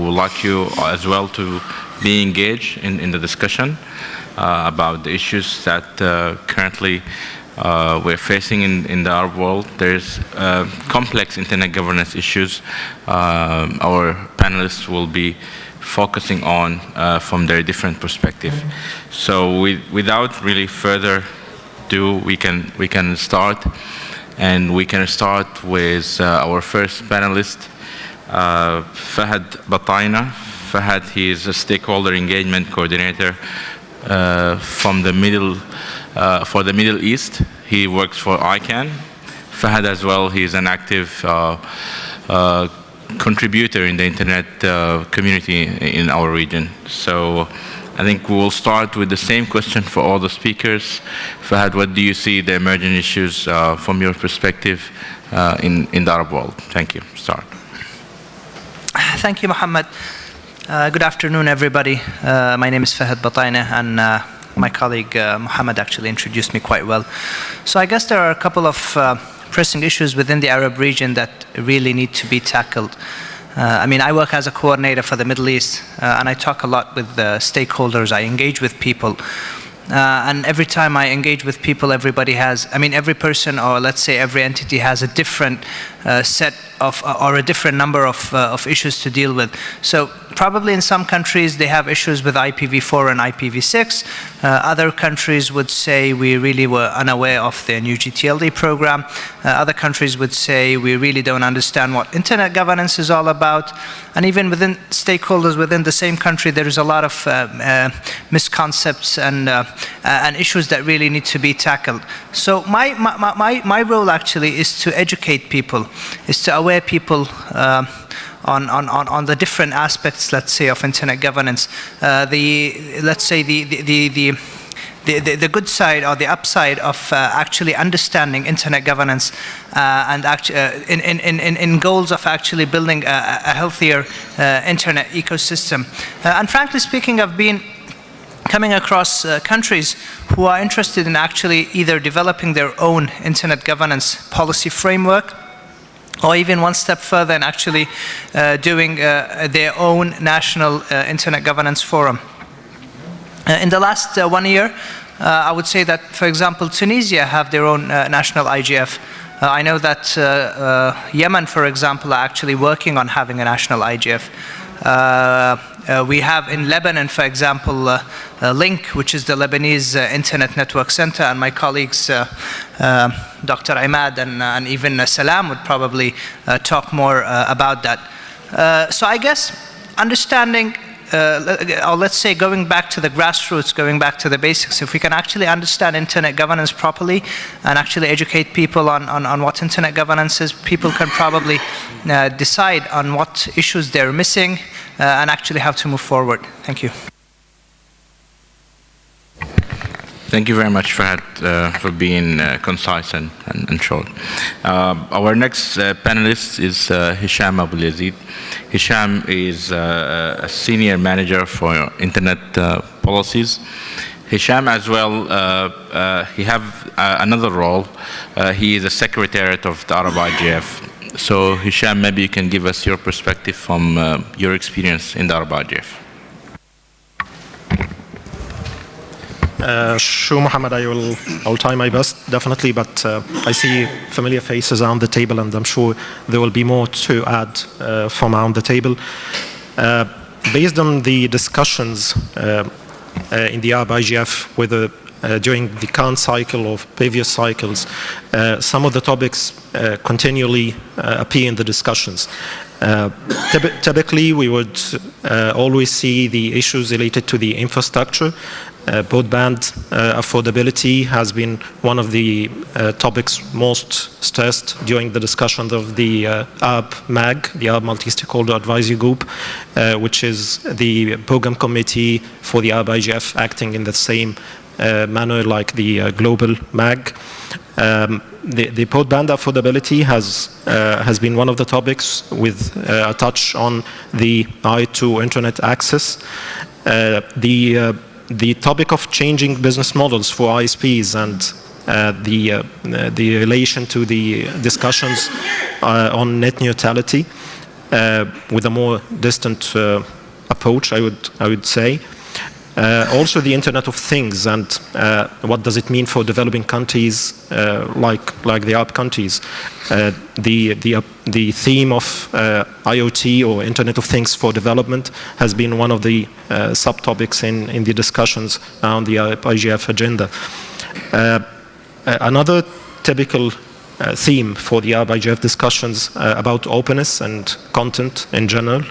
would like you as well to be engaged in the discussion about the issues that currently we're facing in the Arab world. There's complex internet governance issues. Our panelists will be focusing on from their different perspective. So without really further ado, we can start, and we can start with our first panelist, Fahad Bataina. Fahad, he is a stakeholder engagement coordinator for the Middle East. He works for ICANN. Fahad as well, he is an active contributor in the internet community in our region. So I think we will start with the same question for all the speakers. Fahad, what do you see the emerging issues from your perspective in the Arab world? Thank you. Start. Thank you, Mohammed. Good afternoon, everybody. My name is Fahad Bataina, and my colleague Mohammed actually introduced me quite well. So I guess there are a couple of pressing issues within the Arab region that really need to be tackled. I mean, I work as a coordinator for the Middle East, and I talk a lot with stakeholders. I engage with people. And every time I engage with people, everybody has, I mean, every person, or let's say every entity, has a different set of, or a different number of issues to deal with. So probably in some countries they have issues with IPv4 and IPv6. Other countries would say we really were unaware of their new GTLD program. Other countries would say we really don't understand what internet governance is all about. And even within stakeholders within the same country, there is a lot of misconceptions and issues that really need to be tackled. So my role actually is to educate people, is to aware people on the different aspects, let's say, of internet governance. Let's say the good side or the upside of actually understanding internet governance and in goals of actually building a healthier internet ecosystem. And frankly speaking, I've been coming across countries who are interested in actually either developing their own internet governance policy framework, or even one step further and actually doing their own national internet governance forum. In the last 1 year, I would say that, for example, Tunisia have their own national IGF. I know that Yemen, for example, are actually working on having a national IGF. We have in Lebanon, for example, LINK, which is the Lebanese Internet Network Center, and my colleagues, Dr. Imad and even Salam, would probably talk more about that. So I guess understanding, or let's say going back to the grassroots, going back to the basics, if we can actually understand internet governance properly and actually educate people on what internet governance is, people can probably decide on what issues they're missing and actually how to move forward. Thank you. Thank you very much, Fahad, for being concise and short. Our next panelist is Hisham Abu Yazid. Hisham is a senior manager for internet policies. Hisham as well, he have another role. He is a secretariat of the Arab IGF. So Hisham, maybe you can give us your perspective from your experience in the Arab IGF. Sure, Mohammed, I'll try my best, definitely, but I see familiar faces around the table, and I'm sure there will be more to add from around the table. Based on the discussions in the Arab IGF, whether during the current cycle or previous cycles, some of the topics continually appear in the discussions. Typically, we would always see the issues related to the infrastructure. Broadband affordability has been one of the topics most stressed during the discussion of the Arab MAG, the Arab Multi-Stakeholder Advisory Group, which is the program committee for the Arab IGF, acting in the same manner like the global MAG. The broadband affordability has been one of the topics, with a touch on the right to internet access. The topic of changing business models for ISPs and the relation to the discussions on net neutrality. with a more distant approach, I would say. Also the Internet of Things, and what does it mean for developing countries like the Arab countries. The theme of IoT, or Internet of Things for development, has been one of the subtopics in the discussions on the IGF agenda. Another typical theme for the IGF discussions about openness and content in general.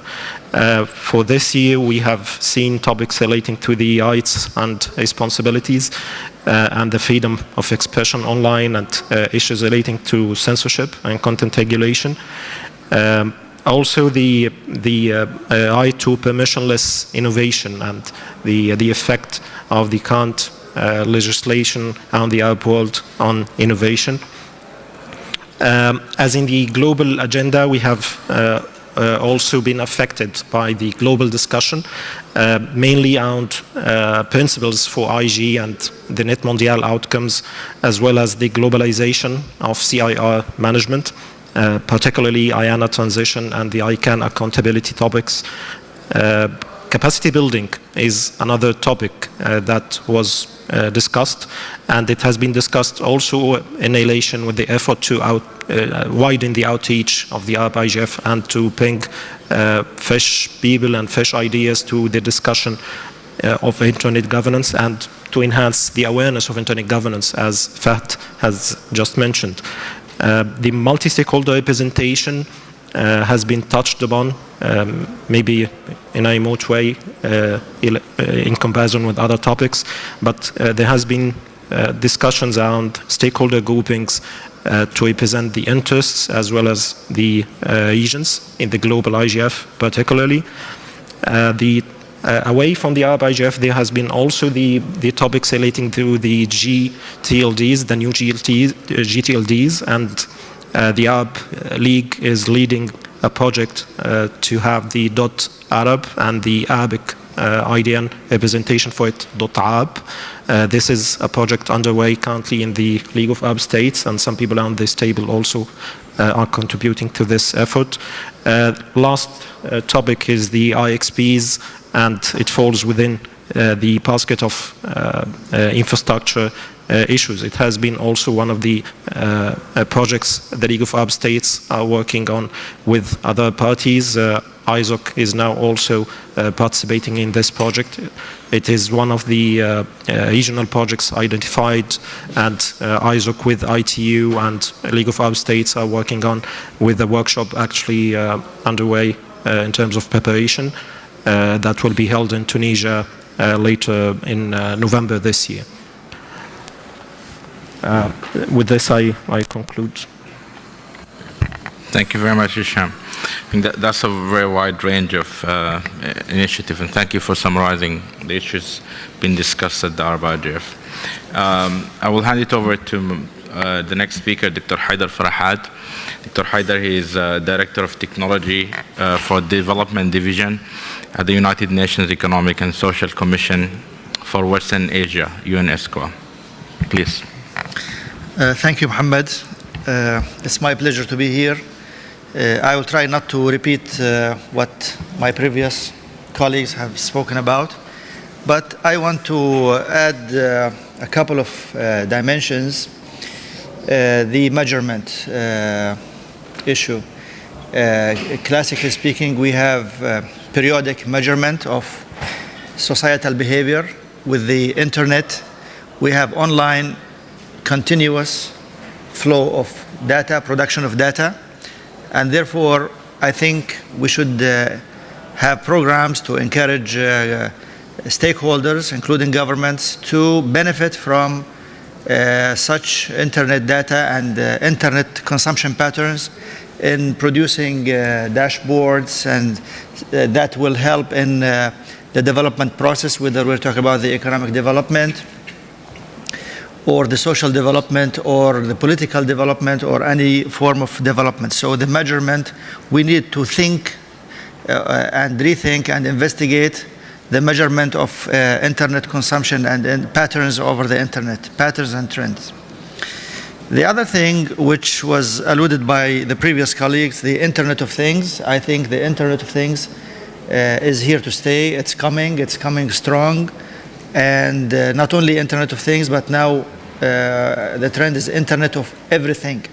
For this year, we have seen topics relating to the rights and responsibilities and the freedom of expression online, and issues relating to censorship and content regulation. Also the right to permissionless innovation and the effect of the current legislation on the Arab world on innovation. As in the global agenda, we have also been affected by the global discussion, mainly around principles for IG and the Net Mondial outcomes, as well as the globalization of CIR management, particularly IANA transition and the ICANN accountability topics. Capacity building is another topic that was discussed, and it has been discussed also in relation with the effort to widen the outreach of the Arab IGF and to bring fresh people and fresh ideas to the discussion of internet governance, and to enhance the awareness of internet governance, as Fahd has just mentioned. The multi-stakeholder representation has been touched upon, maybe in a remote way in comparison with other topics, but there has been discussions around stakeholder groupings to represent the interests as well as the regions in the global IGF particularly. Away from the Arab IGF, there has been also the topics relating to the GTLDs, the new GTLDs, and the Arab League is leading a project to have the .Arab and the Arabic IDN representation for it, .Arab. This is a project underway currently in the League of Arab States, and some people around this table also are contributing to this effort. Last topic is the IXPs, and it falls within the basket of infrastructure issues. It has been also one of the projects the League of Arab States are working on with other parties. ISOC is now also participating in this project. It is one of the regional projects identified, and ISOC with ITU and League of Arab States are working on, with a workshop actually underway in terms of preparation that will be held in Tunisia later in November this year. With this, I conclude. Thank you very much, Hisham. I think that's a very wide range of initiative, and thank you for summarizing the issues being discussed at the Arab IGF. I will hand it over to the next speaker, Dr. Haidar Farahad. Dr. Haidar, he is Director of Technology for Development Division at the United Nations Economic and Social Commission for Western Asia, UNESCO. Please. Thank you, Mohammed. It's my pleasure to be here. I will try not to repeat what my previous colleagues have spoken about, but I want to add a couple of dimensions. The measurement issue. Classically speaking, we have periodic measurement of societal behavior. With the internet, we have online continuous flow of data, production of data, and therefore I think we should have programs to encourage stakeholders, including governments, to benefit from such internet data and internet consumption patterns in producing dashboards, and that will help in the development process, whether we're talking about the economic development or the social development or the political development or any form of development. So the measurement, we need to think and rethink and investigate the measurement of internet consumption and patterns over the internet, patterns and trends. The other thing, which was alluded by the previous colleagues, the Internet of Things. I think the Internet of Things is here to stay. It's coming strong. And not only Internet of Things, but now the trend is Internet of Everything.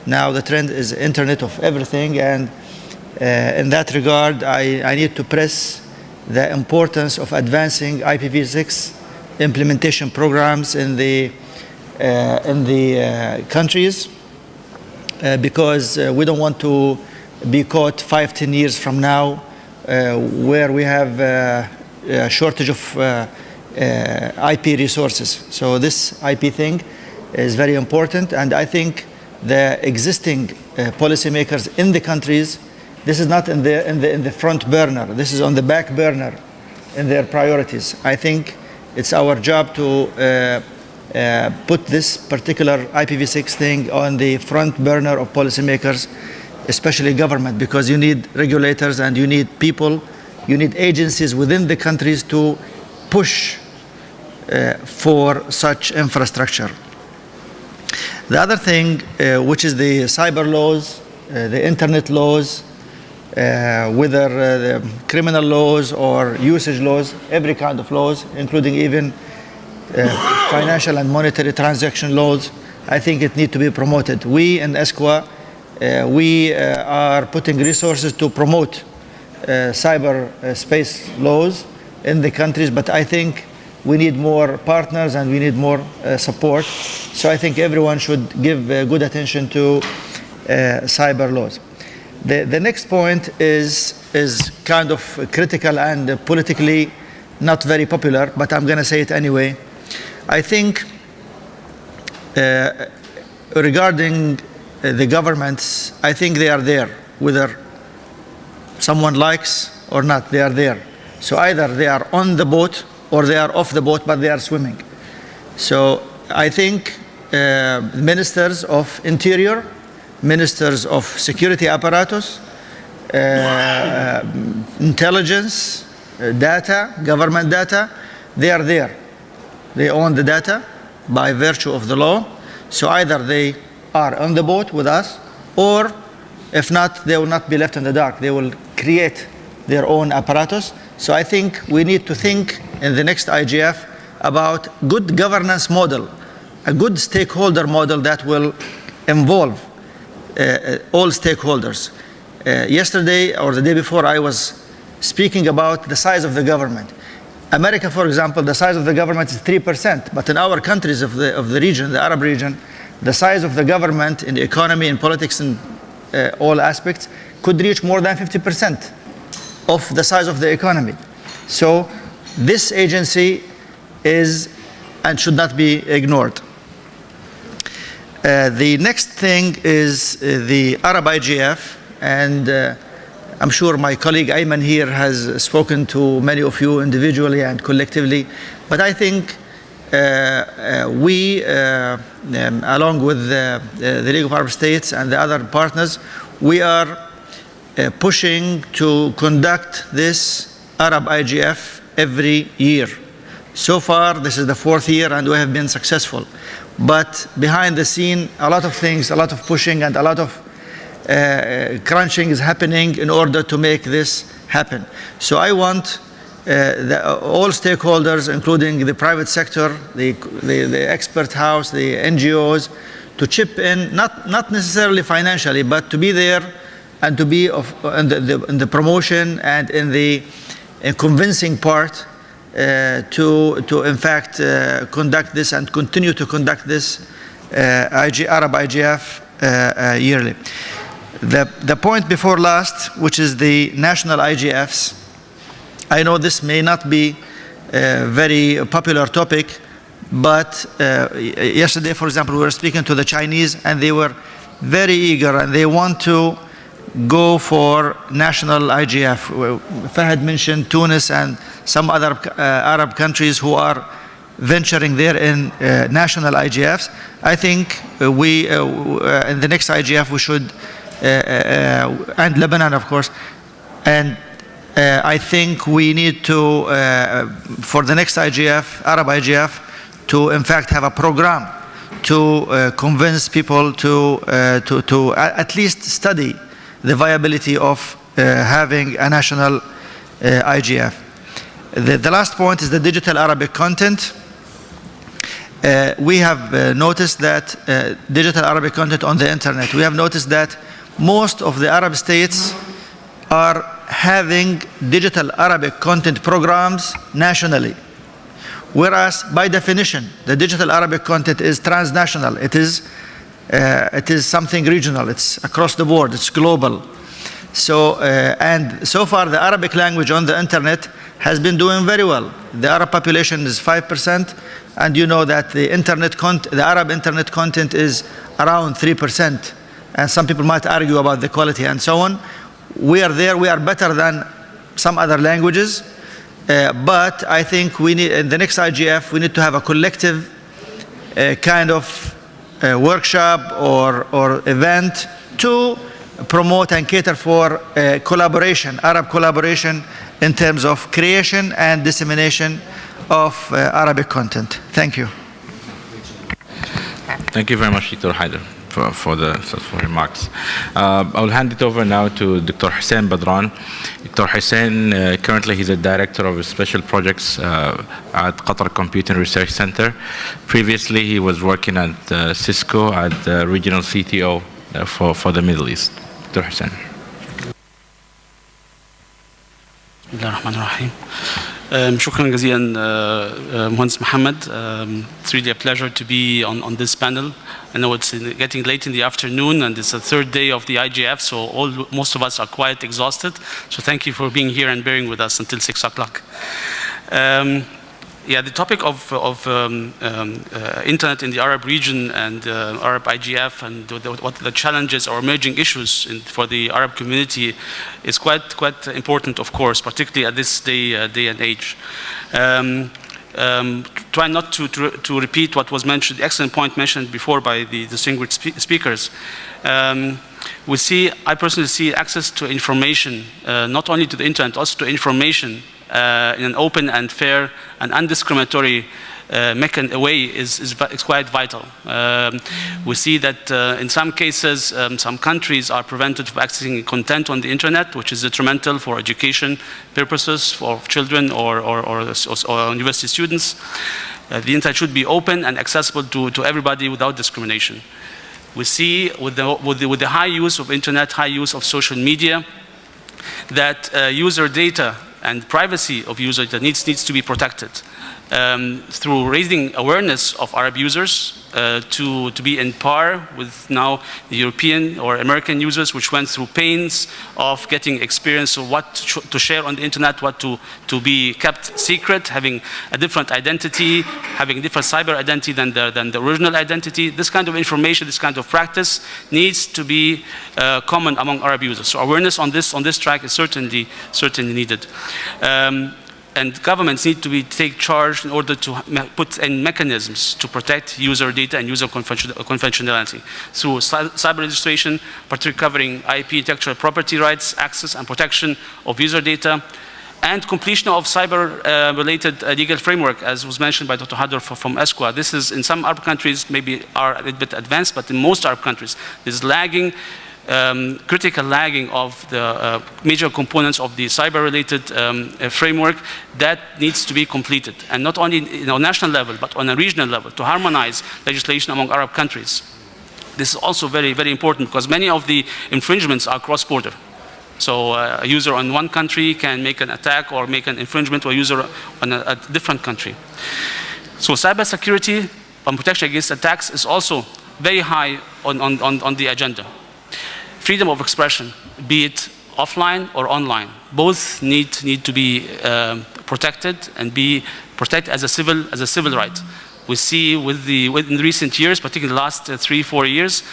Now the trend is Internet of Everything. And in that regard, I need to press the importance of advancing IPv6 implementation programs in the countries, because we don't want to be caught 5-10 years from now where we have a shortage of IP resources. So this IP thing is very important, and I think the existing policymakers in the countries, this is not in the front burner. This is on the back burner in their priorities. I think it's our job to put this particular IPv6 thing on the front burner of policymakers, especially government, because you need regulators and you need people, you need agencies within the countries to push for such infrastructure. The other thing, which is the cyber laws, the internet laws, whether the criminal laws or usage laws, every kind of laws, including even financial and monetary transaction laws, I think it needs to be promoted. We in ESCWA, we are putting resources to promote cyber space laws in the countries, but I think we need more partners and we need more support. So I think everyone should give good attention to cyber laws. The next point is kind of critical and politically not very popular, but I'm going to say it anyway. I think regarding the governments, I think they are there, whether someone likes or not, they are there. So either they are on the boat or they are off the boat, but they are swimming. So I think ministers of interior, ministers of security apparatus, intelligence, data, government data, they are there. They own the data by virtue of the law. So either they are on the boat with us, or if not, they will not be left in the dark. They will create their own apparatus. So I think we need to think in the next IGF about good governance model, a good stakeholder model that will involve all stakeholders. Yesterday or the day before, I was speaking about the size of the government. America, for example, the size of the government is 3%, but in our countries of the region, the Arab region, the size of the government in the economy, in politics, and all aspects could reach more than 50% of the size of the economy. So this agency is and should not be ignored. The next thing is the Arab IGF, and I'm sure my colleague Ayman here has spoken to many of you individually and collectively, but I think we, along with the League of Arab States and the other partners, we are pushing to conduct this Arab IGF every year. So far, this is the 4th year, and we have been successful. But behind the scene, a lot of things, a lot of pushing and a lot of crunching is happening in order to make this happen. So I want all stakeholders, including the private sector, the expert house, the NGOs, to chip in, not necessarily financially, but to be there and to be in the promotion and in the convincing part to in fact conduct this and continue to conduct this Arab IGF yearly. The point before last, which is the national IGFs, I know this may not be a very popular topic, but yesterday, for example, we were speaking to the Chinese, and they were very eager, and they want to go for national IGF. Fahad mentioned Tunis and some other Arab countries who are venturing there in national IGFs. I think we, in the next IGF, we should, and Lebanon, of course, and I think we need to, for the next IGF, Arab IGF, to in fact have a program to convince people to at least study the viability of having a national IGF. The last point is the digital Arabic content. We have noticed that digital Arabic content on the internet, we have noticed that most of the Arab states are having digital Arabic content programs nationally. Whereas, by definition, the digital Arabic content is transnational. It is something regional. It's across the board. It's global. So, and so far, the Arabic language on the internet has been doing very well. The Arab population is 5%, and you know that the Arab internet content is around 3%. And some people might argue about the quality and so on. We are there. We are better than some other languages. But I think we need, in the next IGF, we need to have a collective kind of workshop or event to promote and cater for collaboration, Arab collaboration in terms of creation and dissemination of Arabic content. Thank you. Thank you very much, Dr. Haider, for the remarks. I'll hand it over now to Dr. Hussein Badran. Dr. Hussein, currently he's a director of special projects at Qatar Computing Research Center. Previously, he was working at Cisco at the regional CTO for the Middle East. Dr. Hussein. Bismillahirrahmanirrahim. شكرا جزيلا مهندس محمد. It's really a pleasure to be on this panel. I know it's getting late in the afternoon and it's the third day of the IGF, so most of us are quite exhausted. So thank you for being here and bearing with us until 6 o'clock. Yeah, the topic of internet in the Arab region and Arab IGF and what the challenges or emerging issues for the Arab community is quite important, of course, particularly at this day and age. Try not to repeat what was mentioned, the excellent point mentioned before by the distinguished speakers. I personally see access to information, not only to the internet, also to information in an open and fair and undiscriminatory way is quite vital. We see that in some cases, some countries are prevented from accessing content on the internet, which is detrimental for education purposes for children or university students. The internet should be open and accessible to everybody without discrimination. We see with the high use of internet, high use of social media, that user data and privacy of user data needs to be protected through raising awareness of Arab users to be in par with now the European or American users, which went through pains of getting experience of what to share on the internet, what to be kept secret, having a different identity, having a different cyber identity than the original identity. This kind of information, this kind of practice needs to be common among Arab users. So awareness on this track is certainly needed. And governments need to take charge in order to put in mechanisms to protect user data and user confidentiality through cyber registration, particularly covering IP, intellectual property rights, access and protection of user data, and completion of cyber-related legal framework, as was mentioned by Dr. Hadar from ESCWA. This is, in some Arab countries, maybe are a little bit advanced, but in most Arab countries, this is lagging. Critical lagging of the major components of the cyber-related framework that needs to be completed, and not only on a national level, but on a regional level, to harmonize legislation among Arab countries. This is also very, very important because many of the infringements are cross-border. So a user on one country can make an attack or make an infringement to a user on a different country. So cybersecurity and protection against attacks is also very high on the agenda. Freedom of expression, be it offline or online, both need to be protected and be protected as a civil right. We see within recent years, particularly the last 3-4 years,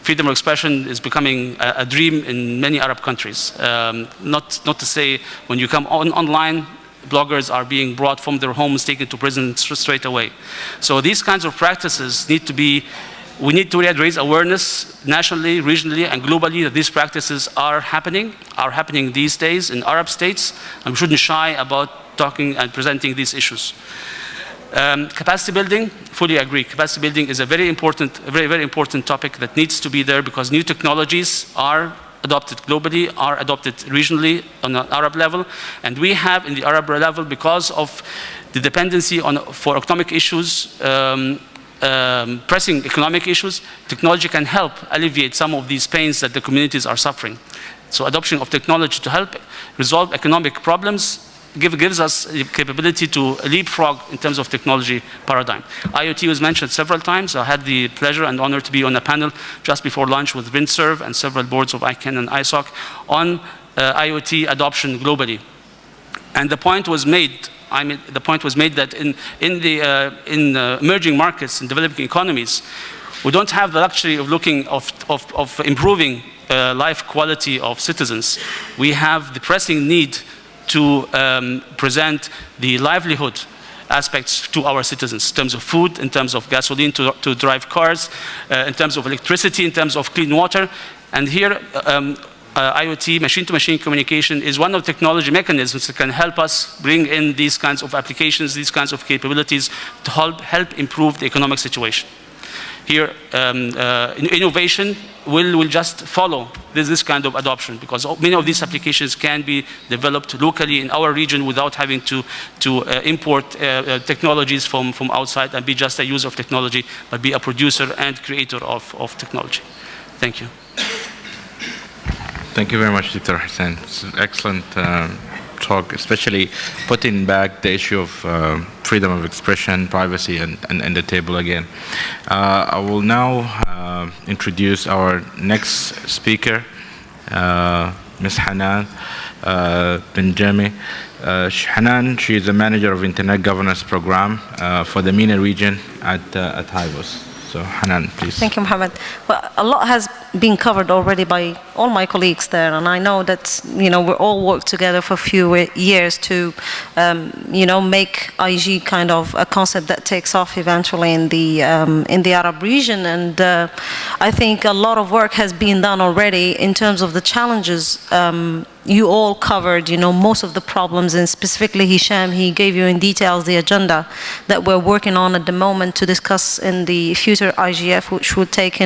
freedom of expression is becoming a dream in many Arab countries. Not to say when you come online, bloggers are being brought from their homes, taken to prison straight away. So these kinds of practices need to be. We need to raise awareness nationally, regionally, and globally that these practices are happening these days in Arab states, and we shouldn't shy about talking and presenting these issues. Capacity building, fully agree. Capacity building is a very important topic that needs to be there because new technologies are adopted globally, are adopted regionally on an Arab level, and we have in the Arab level, because of the dependency for economic issues, pressing economic issues, technology can help alleviate some of these pains that the communities are suffering. So adoption of technology to help resolve economic problems gives us the capability to leapfrog in terms of technology paradigm. IoT was mentioned several times. I had the pleasure and honor to be on a panel just before lunch with Windserve and several boards of ICANN and ISOC on IoT adoption globally. And the point was made, that in emerging markets and developing economies, we don't have the luxury of looking of improving life quality of citizens. We have the pressing need to present the livelihood aspects to our citizens in terms of food, in terms of gasoline to drive cars, in terms of electricity, in terms of clean water. And here, IoT, machine-to-machine communication, is one of the technology mechanisms that can help us bring in these kinds of applications, these kinds of capabilities to help improve the economic situation. Here, innovation will just follow this kind of adoption because many of these applications can be developed locally in our region without having to import technologies from outside and be just a user of technology, but be a producer and creator of technology. Thank you. Thank you very much, Dr. Hussein. It's an excellent talk, especially putting back the issue of freedom of expression, privacy, and the table again. I will now introduce our next speaker, Ms. Hanan Benjami. Hanan, she is the manager of Internet Governance Program for the MENA region at HIVOS. So Hanan, please. Thank you, Mohammed. Well, a lot has been covered already by all my colleagues there, and I know that we all worked together for a few years to make IG kind of a concept that takes off eventually in the Arab region. And I think a lot of work has been done already in terms of the challenges. You all covered, most of the problems, and specifically Hisham, he gave you in details the agenda that we're working on at the moment to discuss in the future IGF, which will take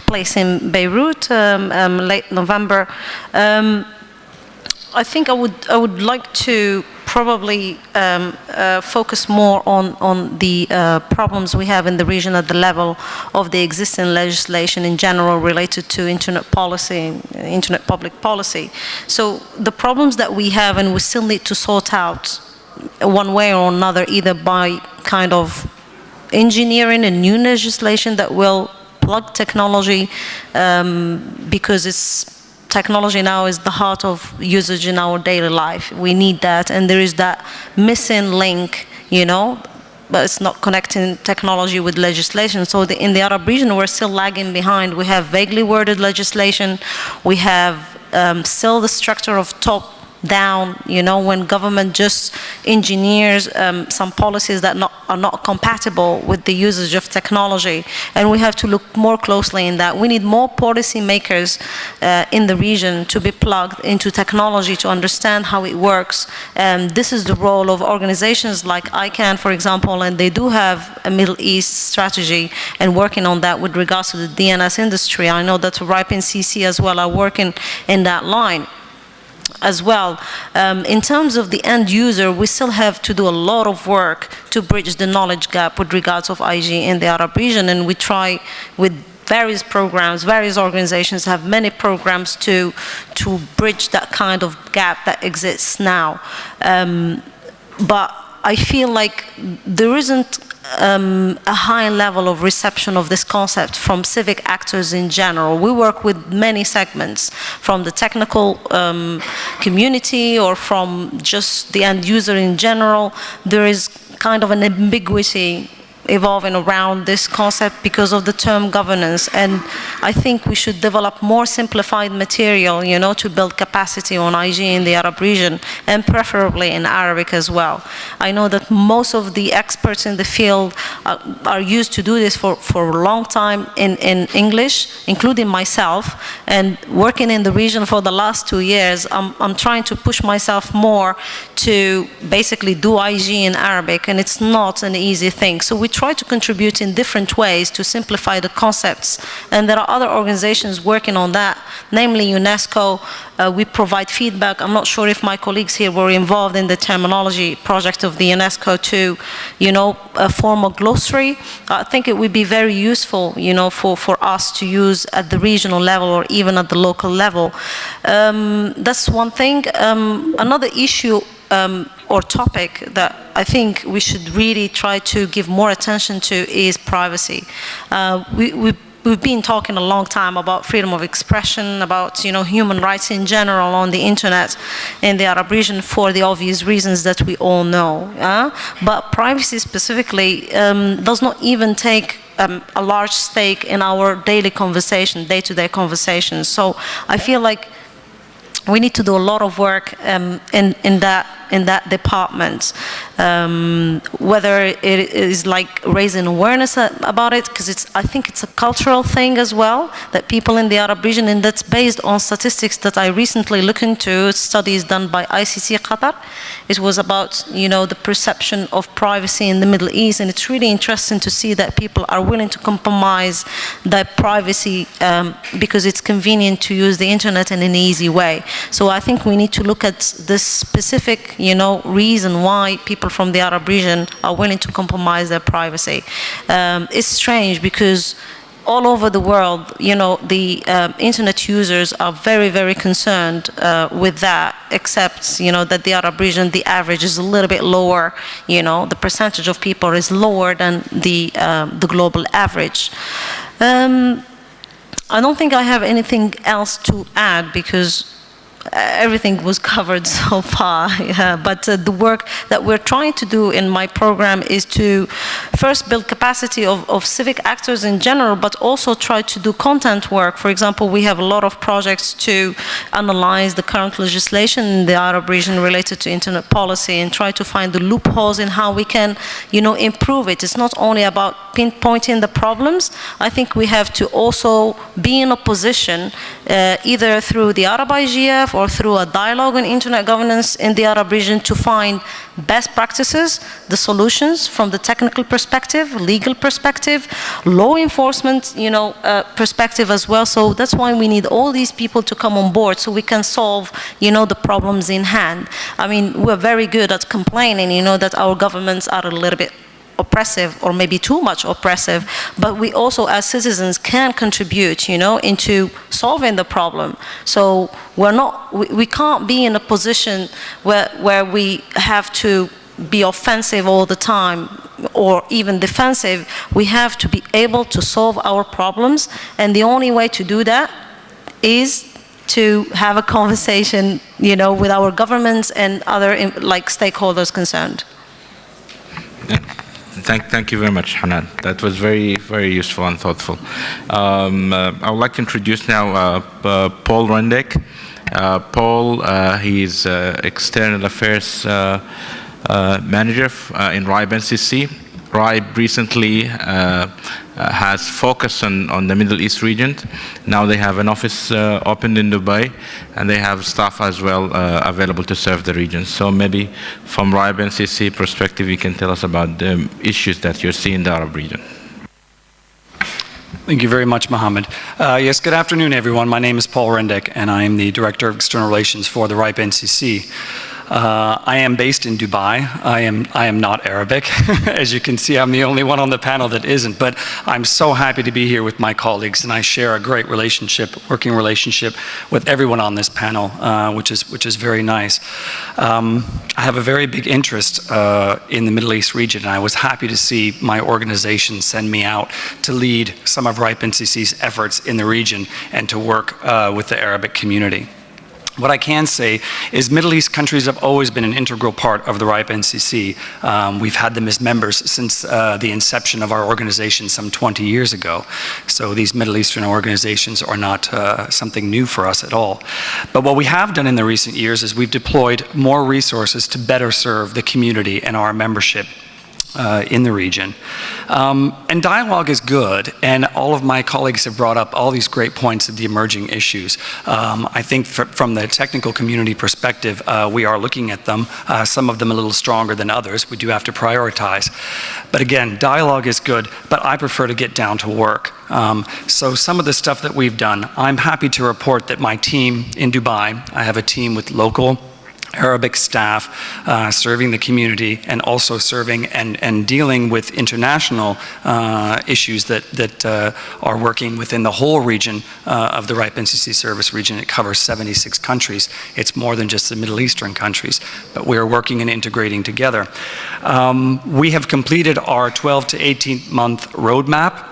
place in Beirut late November. I think I would like to probably focus more on the problems we have in the region at the level of the existing legislation in general related to internet policy, internet public policy. So the problems that we have and we still need to sort out one way or another, either by kind of engineering a new legislation that will plug technology because technology now is the heart of usage in our daily life. We need that, and there is that missing link, but it's not connecting technology with legislation. So in the Arab region, we're still lagging behind. We have vaguely worded legislation. We have still the structure of top down, when government just engineers some policies that are not compatible with the usage of technology. And we have to look more closely in that. We need more policy makers in the region to be plugged into technology to understand how it works. This is the role of organizations like ICANN, for example, and they do have a Middle East strategy and working on that with regards to the DNS industry. I know that RIPE and CC as well are working in that line as well. In terms of the end user, we still have to do a lot of work to bridge the knowledge gap with regards of IG in the Arab region, and we try with various programs, various organizations have many programs to bridge that kind of gap that exists now. But I feel like there isn't a high level of reception of this concept from civic actors in general. We work with many segments, from the technical community or from just the end user in general. There is kind of an ambiguity evolving around this concept because of the term governance, and I think we should develop more simplified material, you know, to build capacity on IG in the Arab region, and preferably in Arabic as well. I know that most of the experts in the field are used to do this for a long time in English, including myself, and working in the region for the last 2 years, I'm trying to push myself more to basically do IG in Arabic, and it's not an easy thing. So we try to contribute in different ways to simplify the concepts, and there are other organizations working on that, namely UNESCO. We provide feedback. I'm not sure if my colleagues here were involved in the terminology project of the UNESCO to, you know, form a glossary. I think it would be very useful, you know, for us to use at the regional level or even at the local level. That's one thing. Another issue or topic that I think we should really try to give more attention to is privacy. We've been talking a long time about freedom of expression, about, you know, human rights in general on the internet in the Arab region for the obvious reasons that we all know. But privacy specifically does not even take a large stake in our daily conversation, day-to-day conversations. So I feel like we need to do a lot of work in that department, whether it is like raising awareness about it, because I think it's a cultural thing as well, that people in the Arab region, and that's based on statistics that I recently looked into, studies done by ICC Qatar. It was about, you know, the perception of privacy in the Middle East, and it's really interesting to see that people are willing to compromise their privacy because it's convenient to use the internet in an easy way. So I think we need to look at this specific, you know, reason why people from the Arab region are willing to compromise their privacy. It's strange because all over the world, you know, the internet users are very, very concerned with that, except, you know, that the Arab region, the average is a little bit lower, you know, the percentage of people is lower than the global average. I don't think I have anything else to add because everything was covered so far, but the work that we're trying to do in my program is to first build capacity of civic actors in general, but also try to do content work. For example, we have a lot of projects to analyze the current legislation in the Arab region related to internet policy and try to find the loopholes in how we can, you know, improve it. It's not only about pinpointing the problems. I think we have to also be in a position, either through the Arab IGF or through a dialogue on internet governance in the Arab region, to find best practices, the solutions from the technical perspective, legal perspective, law enforcement, you know, perspective as well. So that's why we need all these people to come on board so we can solve, you know, the problems in hand. I mean, we're very good at complaining, you know, that our governments are a little bit oppressive or maybe too much oppressive, but we also as citizens can contribute, you know, into solving the problem. So we can't be in a position where we have to be offensive all the time or even defensive. We have to be able to solve our problems, and the only way to do that is to have a conversation, you know, with our governments and other like stakeholders concerned. Yeah. Thank you very much, Hanan. That was very, very useful and thoughtful. I would like to introduce now Paul Rendek. Paul, he's External Affairs Manager in RIBE NCC. RIBE recently has focused on the Middle East region. Now they have an office opened in Dubai, and they have staff as well available to serve the region. So maybe from RIBE NCC perspective, you can tell us about the issues that you're seeing in the Arab region. Thank you very much, Mohammed. Yes, good afternoon, everyone. My name is Paul Rendek, and I am the Director of External Relations for the RIBE NCC. I am based in Dubai. I am not Arabic. As you can see, I'm the only one on the panel that isn't, but I'm so happy to be here with my colleagues, and I share a great relationship, working relationship with everyone on this panel, which is very nice. I have a very big interest in the Middle East region, and I was happy to see my organization send me out to lead some of RIBE NCC's efforts in the region and to work with the Arabic community. What I can say is Middle East countries have always been an integral part of the RIPE NCC. We've had them as members since the inception of our organization some 20 years ago. So these Middle Eastern organizations are not something new for us at all. But what we have done in the recent years is we've deployed more resources to better serve the community and our membership in the region. And dialogue is good, and all of my colleagues have brought up all these great points of the emerging issues. I think from the technical community perspective, we are looking at them, some of them a little stronger than others. We do have to prioritize. But again, dialogue is good, but I prefer to get down to work. So some of the stuff that we've done, I'm happy to report that my team in Dubai, I have a team with local Arabic staff serving the community and also serving and dealing with international issues that are working within the whole region of the RIPE NCC service region. It covers 76 countries. It's more than just the Middle Eastern countries, but we are working and integrating together. We have completed our 12 to 18 month roadmap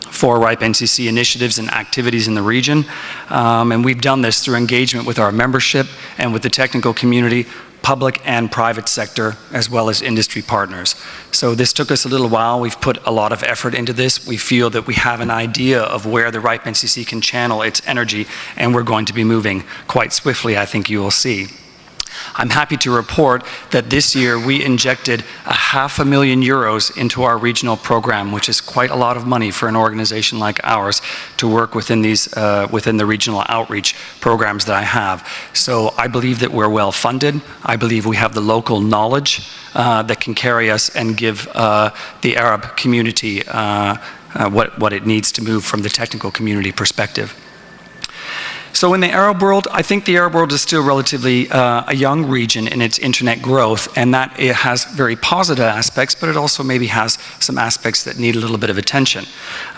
for RIPE NCC initiatives and activities in the region. And we've done this through engagement with our membership and with the technical community, public and private sector, as well as industry partners. So this took us a little while. We've put a lot of effort into this. We feel that we have an idea of where the RIPE NCC can channel its energy, and we're going to be moving quite swiftly, I think you will see. I'm happy to report that this year we injected €500,000 into our regional program, which is quite a lot of money for an organization like ours to work within these within the regional outreach programs that I have. So I believe that we're well funded. I believe we have the local knowledge that can carry us and give the Arab community what it needs to move from the technical community perspective. So in the Arab world, I think the Arab world is still relatively a young region in its internet growth, and that it has very positive aspects, but it also maybe has some aspects that need a little bit of attention.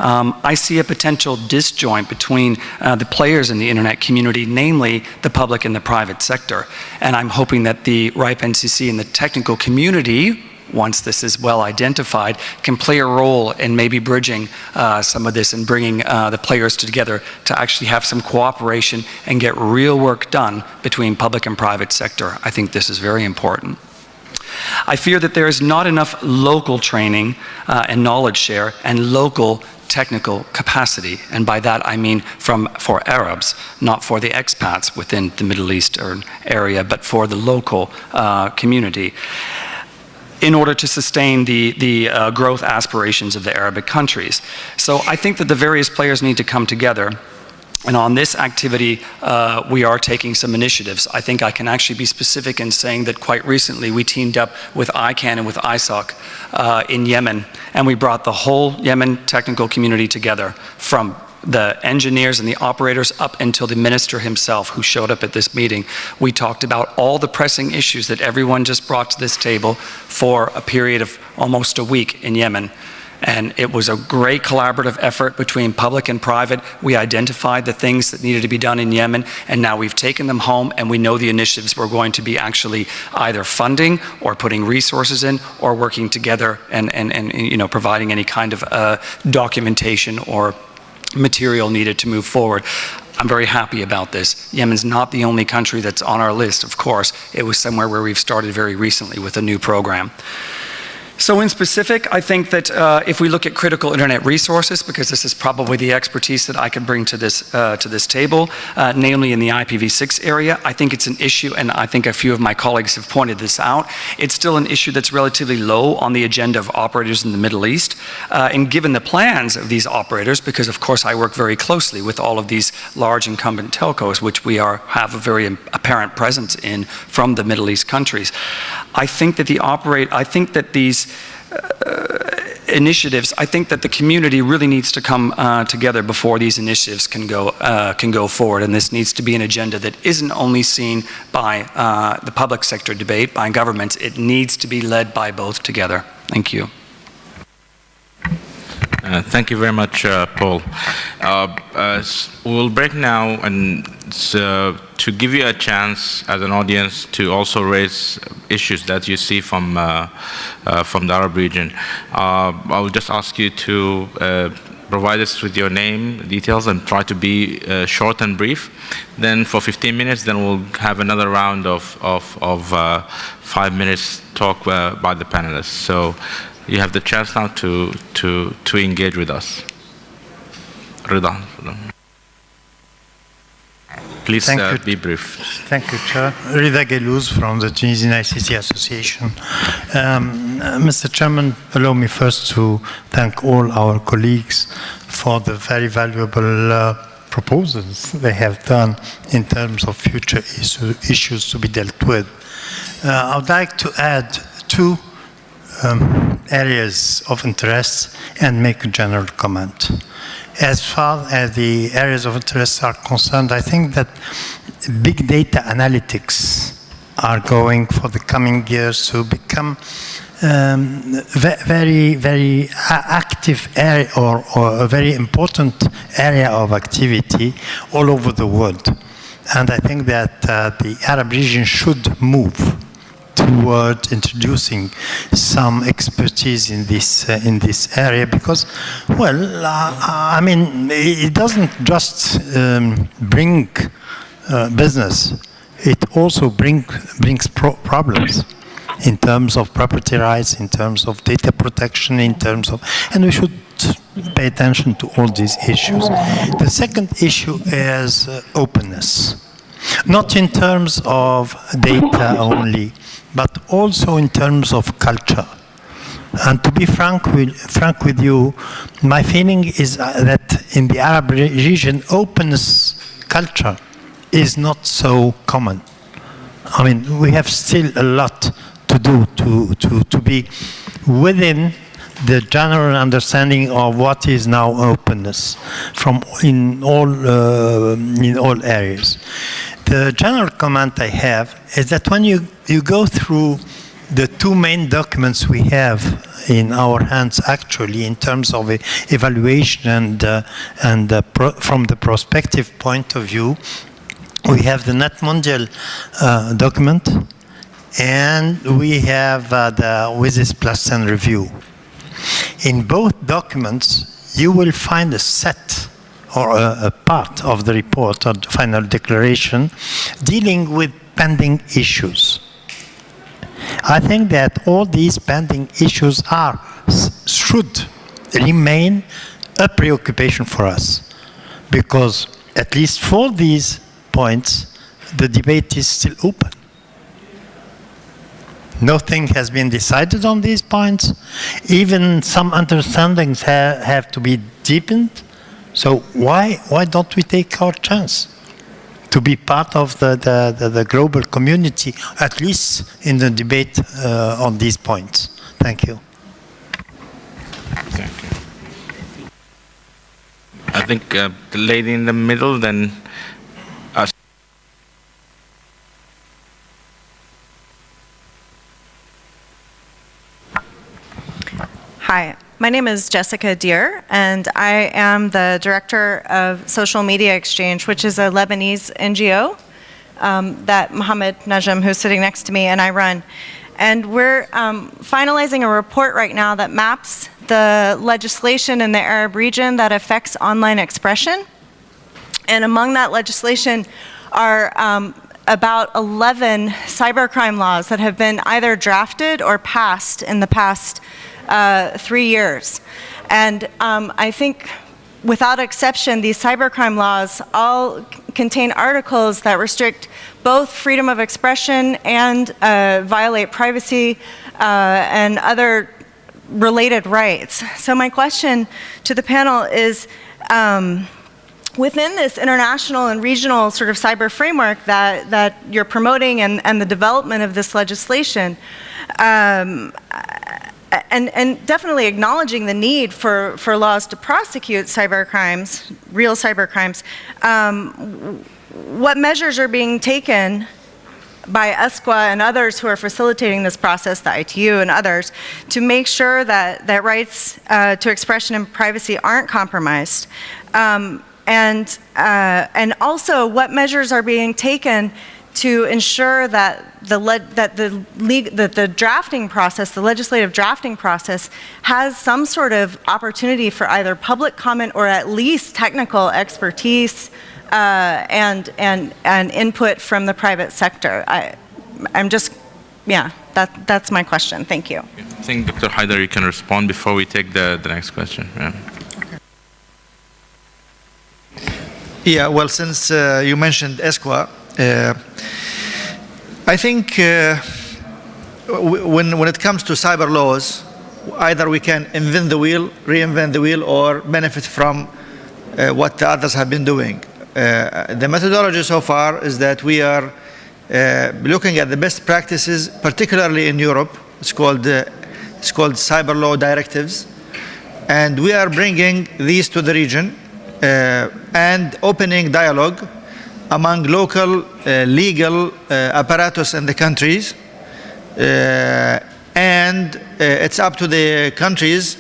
I see a potential disjoint between the players in the internet community, namely the public and the private sector. And I'm hoping that the RIPE NCC and the technical community, once this is well identified, can play a role in maybe bridging some of this and bringing the players together to actually have some cooperation and get real work done between public and private sector. I think this is very important. I fear that there is not enough local training and knowledge share and local technical capacity, and by that I mean for Arabs, not for the expats within the Middle Eastern area, but for the local community, in order to sustain the growth aspirations of the Arabic countries. So I think that the various players need to come together. And on this activity, we are taking some initiatives. I think I can actually be specific in saying that quite recently we teamed up with ICANN and with ISOC in Yemen, and we brought the whole Yemen technical community together, from the engineers and the operators up until the minister himself who showed up at this meeting. We talked about all the pressing issues that everyone just brought to this table for a period of almost a week in Yemen. And it was a great collaborative effort between public and private. We identified the things that needed to be done in Yemen, and now we've taken them home, and we know the initiatives we're going to be actually either funding or putting resources in or working together and you know, providing any kind of documentation or material needed to move forward. I'm very happy about this. Yemen's not the only country that's on our list, of course. It was somewhere where we've started very recently with a new program. So in specific, I think that if we look at critical internet resources, because this is probably the expertise that I can bring to this table, namely in the IPv6 area, I think it's an issue, and I think a few of my colleagues have pointed this out. It's still an issue that's relatively low on the agenda of operators in the Middle East. And given the plans of these operators, because of course I work very closely with all of these large incumbent telcos, which we have a very apparent presence in from the Middle East countries, I think that these initiatives, I think that the community really needs to come together before these initiatives can go forward, and this needs to be an agenda that isn't only seen by the public sector debate, by governments. It needs to be led by both together. Thank you. Thank you very much, Paul. We'll break now, and to give you a chance as an audience to also raise issues that you see from the Arab region. I will just ask you to provide us with your name, details, and try to be short and brief. Then for 15 minutes, then we'll have another round of 5 minutes talk by the panelists. So you have the chance now to engage with us. Rida. Please be brief. Thank you, Chair. Rida Gelouz from the Tunisian ICC Association. Mr. Chairman, allow me first to thank all our colleagues for the very valuable proposals they have done in terms of future issues to be dealt with. I would like to add two areas of interest and make a general comment. As far as the areas of interest are concerned, I think that big data analytics are going for the coming years to become very, very active area or a very important area of activity all over the world. And I think that the Arab region should move toward introducing some expertise in this area because, well, I mean, it doesn't just bring business; it also brings problems in terms of property rights, in terms of data protection, in terms of, and we should pay attention to all these issues. The second issue is openness, not in terms of data only, but also in terms of culture. And to be frank with you, my feeling is that in the Arab region, openness culture is not so common. I mean, we have still a lot to do to be within the general understanding of what is now openness from in all areas. The general comment I have is that when you go through the two main documents we have in our hands actually in terms of evaluation and from the prospective point of view, we have the Net Mondial document and we have the WSIS Plus 10 review. In both documents, you will find a set or a part of the report or the final declaration dealing with pending issues. I think that all these pending issues should remain a preoccupation for us because at least for these points, the debate is still open. Nothing has been decided on these points. Even some understandings have to be deepened. So why don't we take our chance to be part of the global community, at least in the debate on these points? Thank you. Thank you. I think the lady in the middle, then us. Hi, my name is Jessica Deer, and I am the director of Social Media Exchange, which is a Lebanese NGO that Mohammed Najm, who's sitting next to me, and I run. And we're finalizing a report right now that maps the legislation in the Arab region that affects online expression. And among that legislation are about 11 cybercrime laws that have been either drafted or passed in the past 3 years. And I think without exception, these cybercrime laws all contain articles that restrict both freedom of expression and violate privacy and other related rights. So my question to the panel is, within this international and regional sort of cyber framework that you're promoting and the development of this legislation, and definitely acknowledging the need for laws to prosecute cybercrimes, real cybercrimes, what measures are being taken by ESQA and others who are facilitating this process, the ITU and others, to make sure that rights to expression and privacy aren't compromised? And also, what measures are being taken to ensure that the drafting process, the legislative drafting process, has some sort of opportunity for either public comment or at least technical expertise and input from the private sector. I'm just, yeah, that's my question. Thank you. I think Dr. Haider, you can respond before we take the next question. Yeah. Yeah, well, since you mentioned ESQA, I think when it comes to cyber laws, either we can invent the wheel, reinvent the wheel, or benefit from what the others have been doing. The methodology so far is that we are looking at the best practices, particularly in Europe. It's called cyber law directives, and we are bringing these to the region and opening dialogue among local legal apparatus in the countries, and it's up to the countries,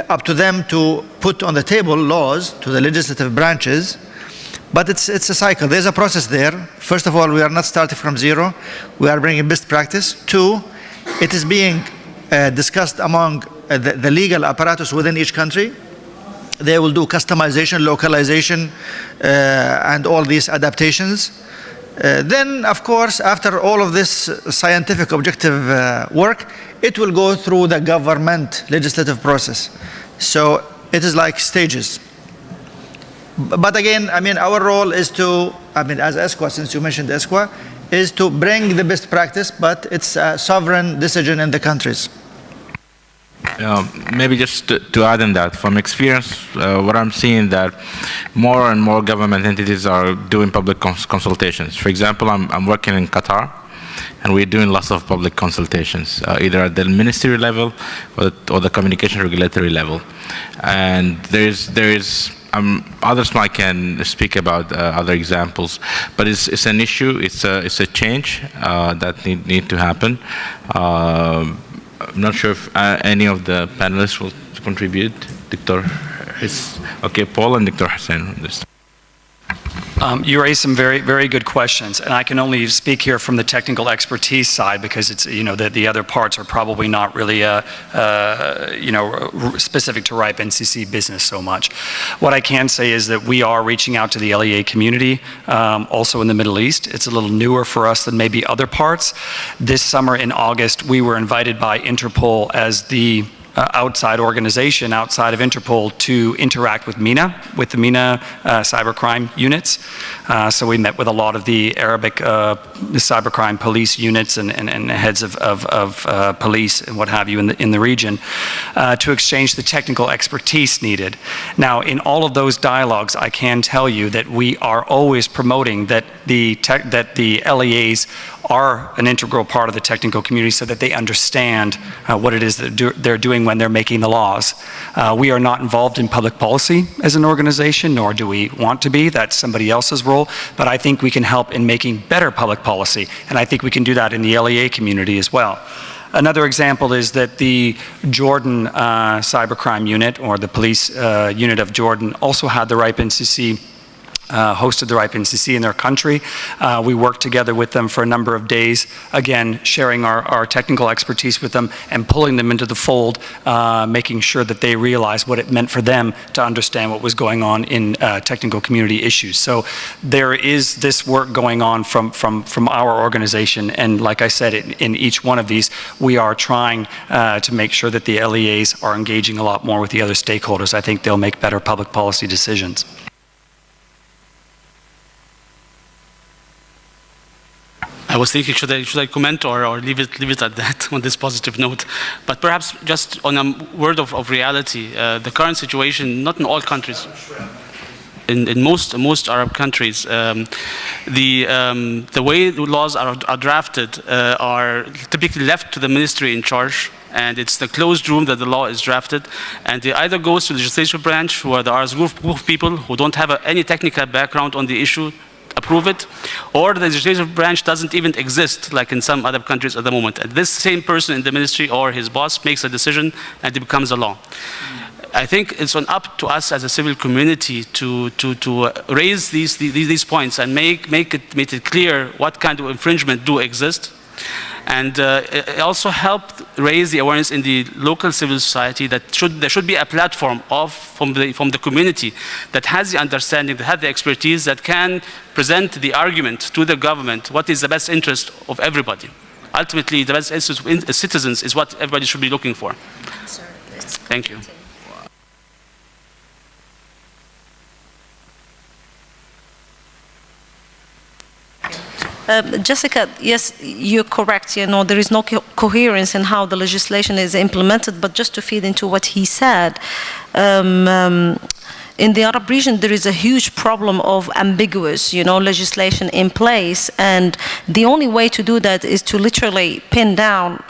up to them to put on the table laws to the legislative branches. But it's a cycle. There's a process there. First of all, we are not starting from zero. We are bringing best practice. Two, it is being discussed among the legal apparatus within each country. They will do customization, localization, and all these adaptations. Then, of course, after all of this scientific objective work, it will go through the government legislative process. So it is like stages. But again, I mean, our role is to, I mean, as ESQA, since you mentioned ESQA, is to bring the best practice, but it's a sovereign decision in the countries. Maybe just to add in that, from experience, what I'm seeing that more and more government entities are doing public consultations. For example, I'm working in Qatar, and we're doing lots of public consultations, either at the ministry level or the communication regulatory level. And others might can speak about other examples, but it's an issue. It's a change that need to happen. I'm not sure if any of the panelists will contribute. Okay, Paul and Dr. Hussein on this. You raised some very, very good questions, and I can only speak here from the technical expertise side because it's, you know, the other parts are probably not really, you know, specific to RIPE NCC business so much. What I can say is that we are reaching out to the LEA community, also in the Middle East. It's a little newer for us than maybe other parts. This summer in August, we were invited by Interpol as the outside organization outside of Interpol to interact with MENA, with the MENA cybercrime units. So we met with a lot of the Arabic cybercrime police units and heads of police and what have you in the region to exchange the technical expertise needed. Now, in all of those dialogues, I can tell you that we are always promoting that the LEAs are an integral part of the technical community so that they understand what it is that they're doing when they're making the laws. We are not involved in public policy as an organization, nor do we want to be. That's somebody else's role. But I think we can help in making better public policy. And I think we can do that in the LEA community as well. Another example is that the Jordan cybercrime unit, or the police unit of Jordan, also had the RIPE NCC hosted the RIPE NCC in their country. We worked together with them for a number of days, again, sharing our technical expertise with them and pulling them into the fold, making sure that they realized what it meant for them to understand what was going on in technical community issues. So there is this work going on from our organization, and like I said, in each one of these, we are trying to make sure that the LEAs are engaging a lot more with the other stakeholders. I think they'll make better public policy decisions. I was thinking, should I comment or leave it at that on this positive note? But perhaps just on a word of reality, the current situation, not in all countries, in most Arab countries, the way the laws are drafted are typically left to the ministry in charge. And it's the closed room that the law is drafted, and it either goes to the legislative branch, who are the group of people who don't have any technical background on the issue, approve it, or the legislative branch doesn't even exist, like in some other countries at the moment. And this same person in the ministry or his boss makes a decision, and it becomes a law. I think it's up to us as a civil community to raise these points and make it clear what kind of infringement do exist. And it also helped raise the awareness in the local civil society that there should be a platform from the community that has the understanding, that has the expertise, that can present the argument to the government what is the best interest of everybody. Ultimately, the best interest of citizens is what everybody should be looking for. Thank you. Jessica, yes, you're correct. You know, there is no coherence in how the legislation is implemented. But just to feed into what he said, in the Arab region, there is a huge problem of ambiguous, legislation in place, and the only way to do that is to literally pin down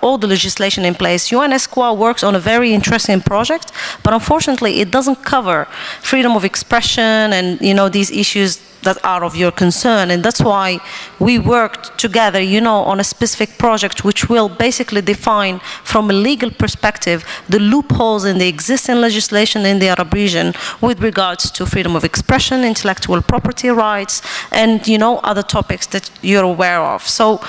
all the legislation in place. UNESCO works on a very interesting project, but unfortunately, it doesn't cover freedom of expression and these issues that are of your concern, and that's why we worked together, on a specific project which will basically define, from a legal perspective, the loopholes in the existing legislation in the Arab region with regards to freedom of expression, intellectual property rights, and other topics that you're aware of. So.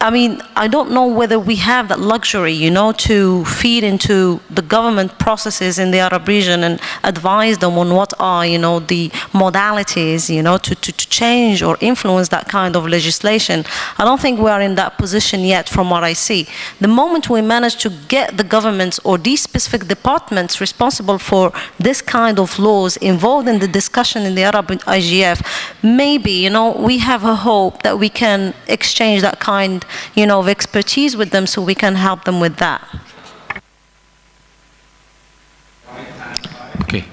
I don't know whether we have that luxury, to feed into the government processes in the Arab region and advise them on what are, the modalities, to change or influence that kind of legislation. I don't think we are in that position yet from what I see. The moment we manage to get the governments or these specific departments responsible for this kind of laws involved in the discussion in the Arab IGF, maybe, we have a hope that we can exchange that kind of expertise with them so we can help them with that. Okay.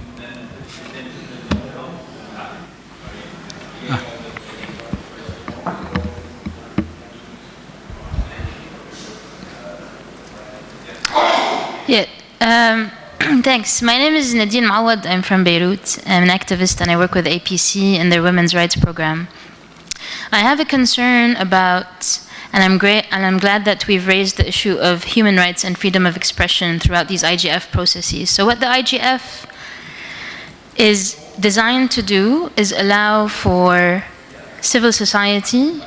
Yeah. Thanks. My name is Nadine Mawad. I'm from Beirut. I'm an activist and I work with APC in their women's rights program. I have a concern about, and I'm glad that we've raised the issue of human rights and freedom of expression throughout these IGF processes. So what the IGF is designed to do is allow for civil society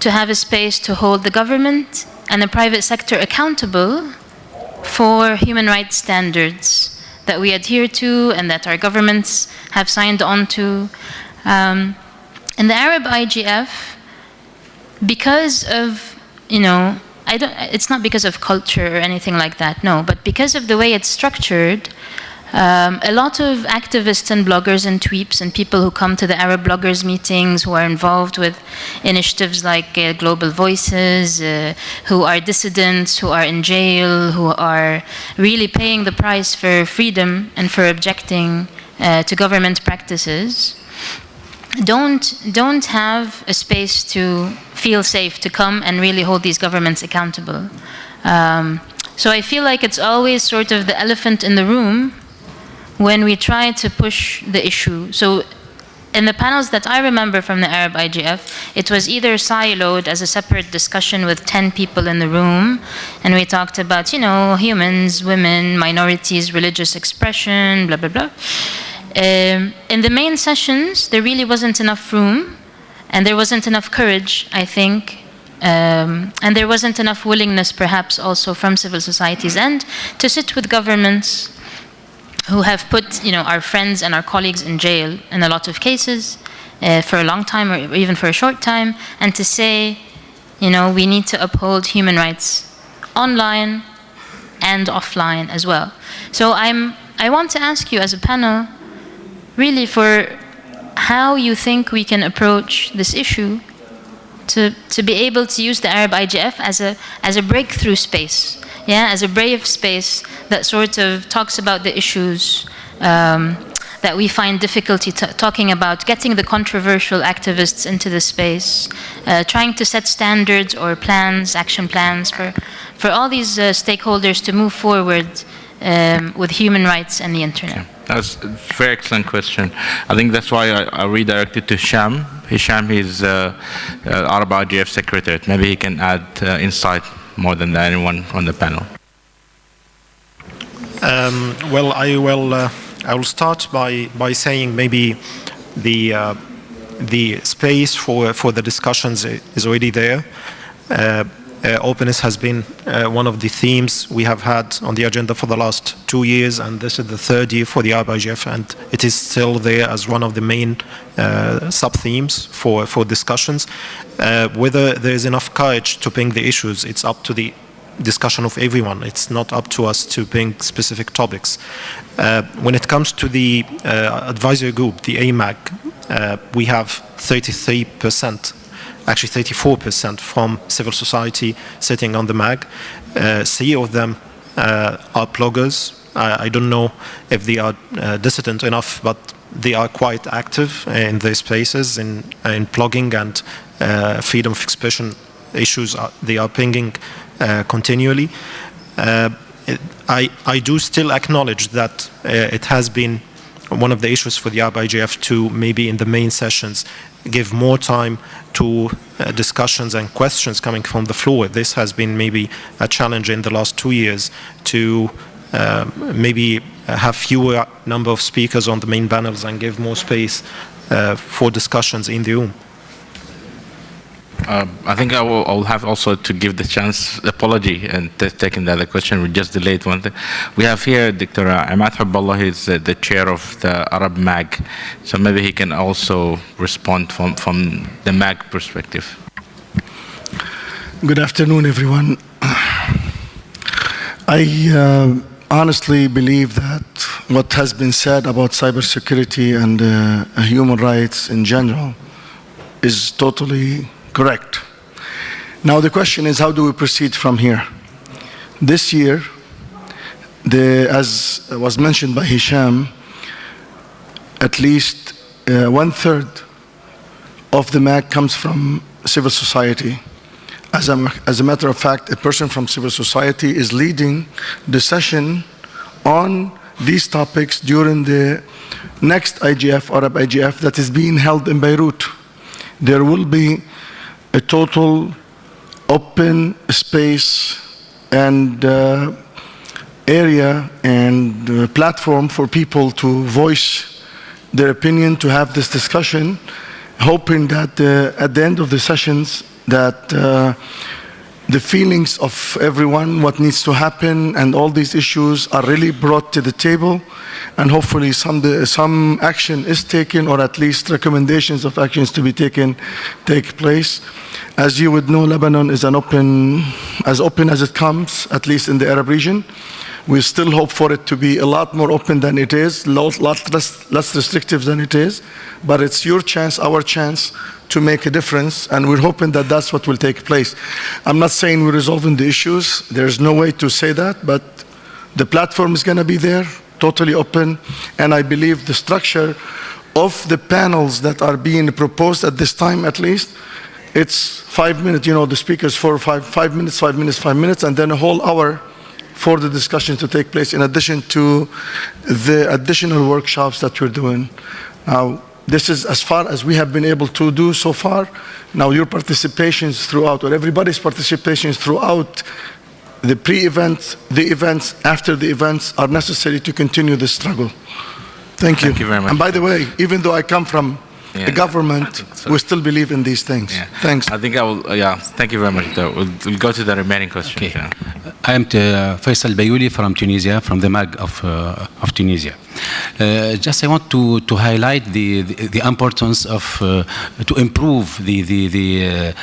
to have a space to hold the government and the private sector accountable for human rights standards that we adhere to and that our governments have signed on to. In the Arab IGF, because of, it's not because of culture or anything like that, no, but because of the way it's structured, a lot of activists and bloggers and tweeps and people who come to the Arab bloggers meetings, who are involved with initiatives like Global Voices, who are dissidents, who are in jail, who are really paying the price for freedom and for objecting to government practices, don't have a space to feel safe to come and really hold these governments accountable. So I feel like it's always sort of the elephant in the room when we try to push the issue. So in the panels that I remember from the Arab IGF, it was either siloed as a separate discussion with 10 people in the room, and we talked about, humans, women, minorities, religious expression, blah, blah, blah. In the main sessions, there really wasn't enough room, and there wasn't enough courage, I think, and there wasn't enough willingness, perhaps, also from civil societies and to sit with governments who have put, our friends and our colleagues in jail in a lot of cases for a long time or even for a short time, and to say, we need to uphold human rights online and offline as well. So I want to ask you as a panel, really, for how you think we can approach this issue to be able to use the Arab IGF as a breakthrough space. As a brave space that sort of talks about the issues that we find difficulty talking about, getting the controversial activists into the space, trying to set standards or plans, action plans for all these stakeholders to move forward with human rights and the internet. Okay. That's a very excellent question. I think that's why I redirected to Hisham. Hisham is Arab IGF Secretary. Maybe he can add insight more than anyone on the panel. Well, I will start by saying maybe the space for the discussions is already there. Openness has been one of the themes we have had on the agenda for the last 2 years, and this is the 3rd year for the Arab IGF, and it is still there as one of the main sub-themes for discussions. Whether there is enough courage to bring the issues, it's up to the discussion of everyone. It's not up to us to bring specific topics. When it comes to the advisory group, the AMAG, we have 33%, actually 34% from civil society sitting on the MAG. 3 of them are bloggers. I don't know if they are dissident enough, but they are quite active in their spaces in blogging, and freedom of expression issues they are bringing continually. I do still acknowledge that it has been one of the issues for the Arab IGF to maybe in the main sessions give more time to discussions and questions coming from the floor. This has been maybe a challenge in the last 2 years to maybe have fewer number of speakers on the main panels and give more space for discussions in the room. I think I'll have also to give the chance apology and taking the other question. We just delayed one thing. We have here Dr. Imad Hubballah. He's the chair of the Arab MAG, so maybe he can also respond from the MAG perspective. Good afternoon, everyone. I honestly believe that what has been said about cybersecurity and human rights in general is totally correct. Now the question is, how do we proceed from here? This year, as was mentioned by Hisham, at least 1/3 of the MAG comes from civil society. As a matter of fact, a person from civil society is leading the session on these topics during the next IGF, Arab IGF, that is being held in Beirut. There will be a total open space and area and platform for people to voice their opinion, to have this discussion, hoping that at the end of the sessions that the feelings of everyone, what needs to happen, and all these issues are really brought to the table, and hopefully some action is taken, or at least recommendations of actions to be taken take place. As you would know, Lebanon is as open as it comes, at least in the Arab region. We still hope for it to be a lot more open than it is, lot less restrictive than it is, but it's your chance, our chance, to make a difference, and we're hoping that that's what will take place. I'm not saying we're resolving the issues, there's no way to say that, but the platform is going to be there, totally open, and I believe the structure of the panels that are being proposed at this time, at least, it's 5 minutes, you know, the speakers for 5 minutes, 5 minutes, 5 minutes, and then a whole hour for the discussion to take place, in addition to the additional workshops that we're doing. Now, this is as far as we have been able to do so far. Now your participations throughout, or everybody's participations throughout the pre-event, the events, after the events are necessary to continue this struggle. Thank you. Thank you very much. And by the way, even though I come from the government, we still believe in these things. Yeah. Thanks. I think I will, thank you very much. We'll go to the remaining questions. Okay. I am Faisal Bayouli from Tunisia, from the MAG of Tunisia. Just I want to highlight the importance of to improve the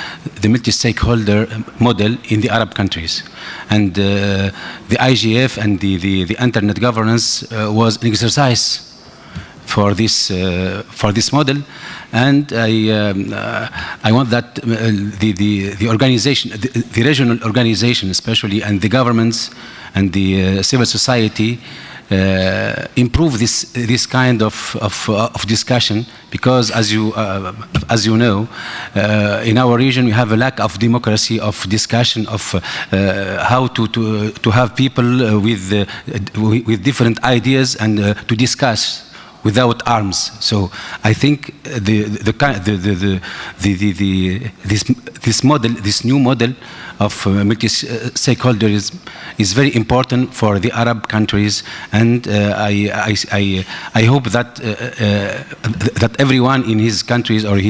multi-stakeholder model in the Arab countries, and the IGF and the internet governance was an exercise for this model, and I want that the organization, the regional organization especially, and the governments and the civil society improve this kind of discussion, because as you know, in our region we have a lack of democracy, of discussion, of how to have people with different ideas and to discuss without arms. So I think this model, this new model of multi-stakeholderism is very important for the Arab countries, and I hope that that everyone in his countries or in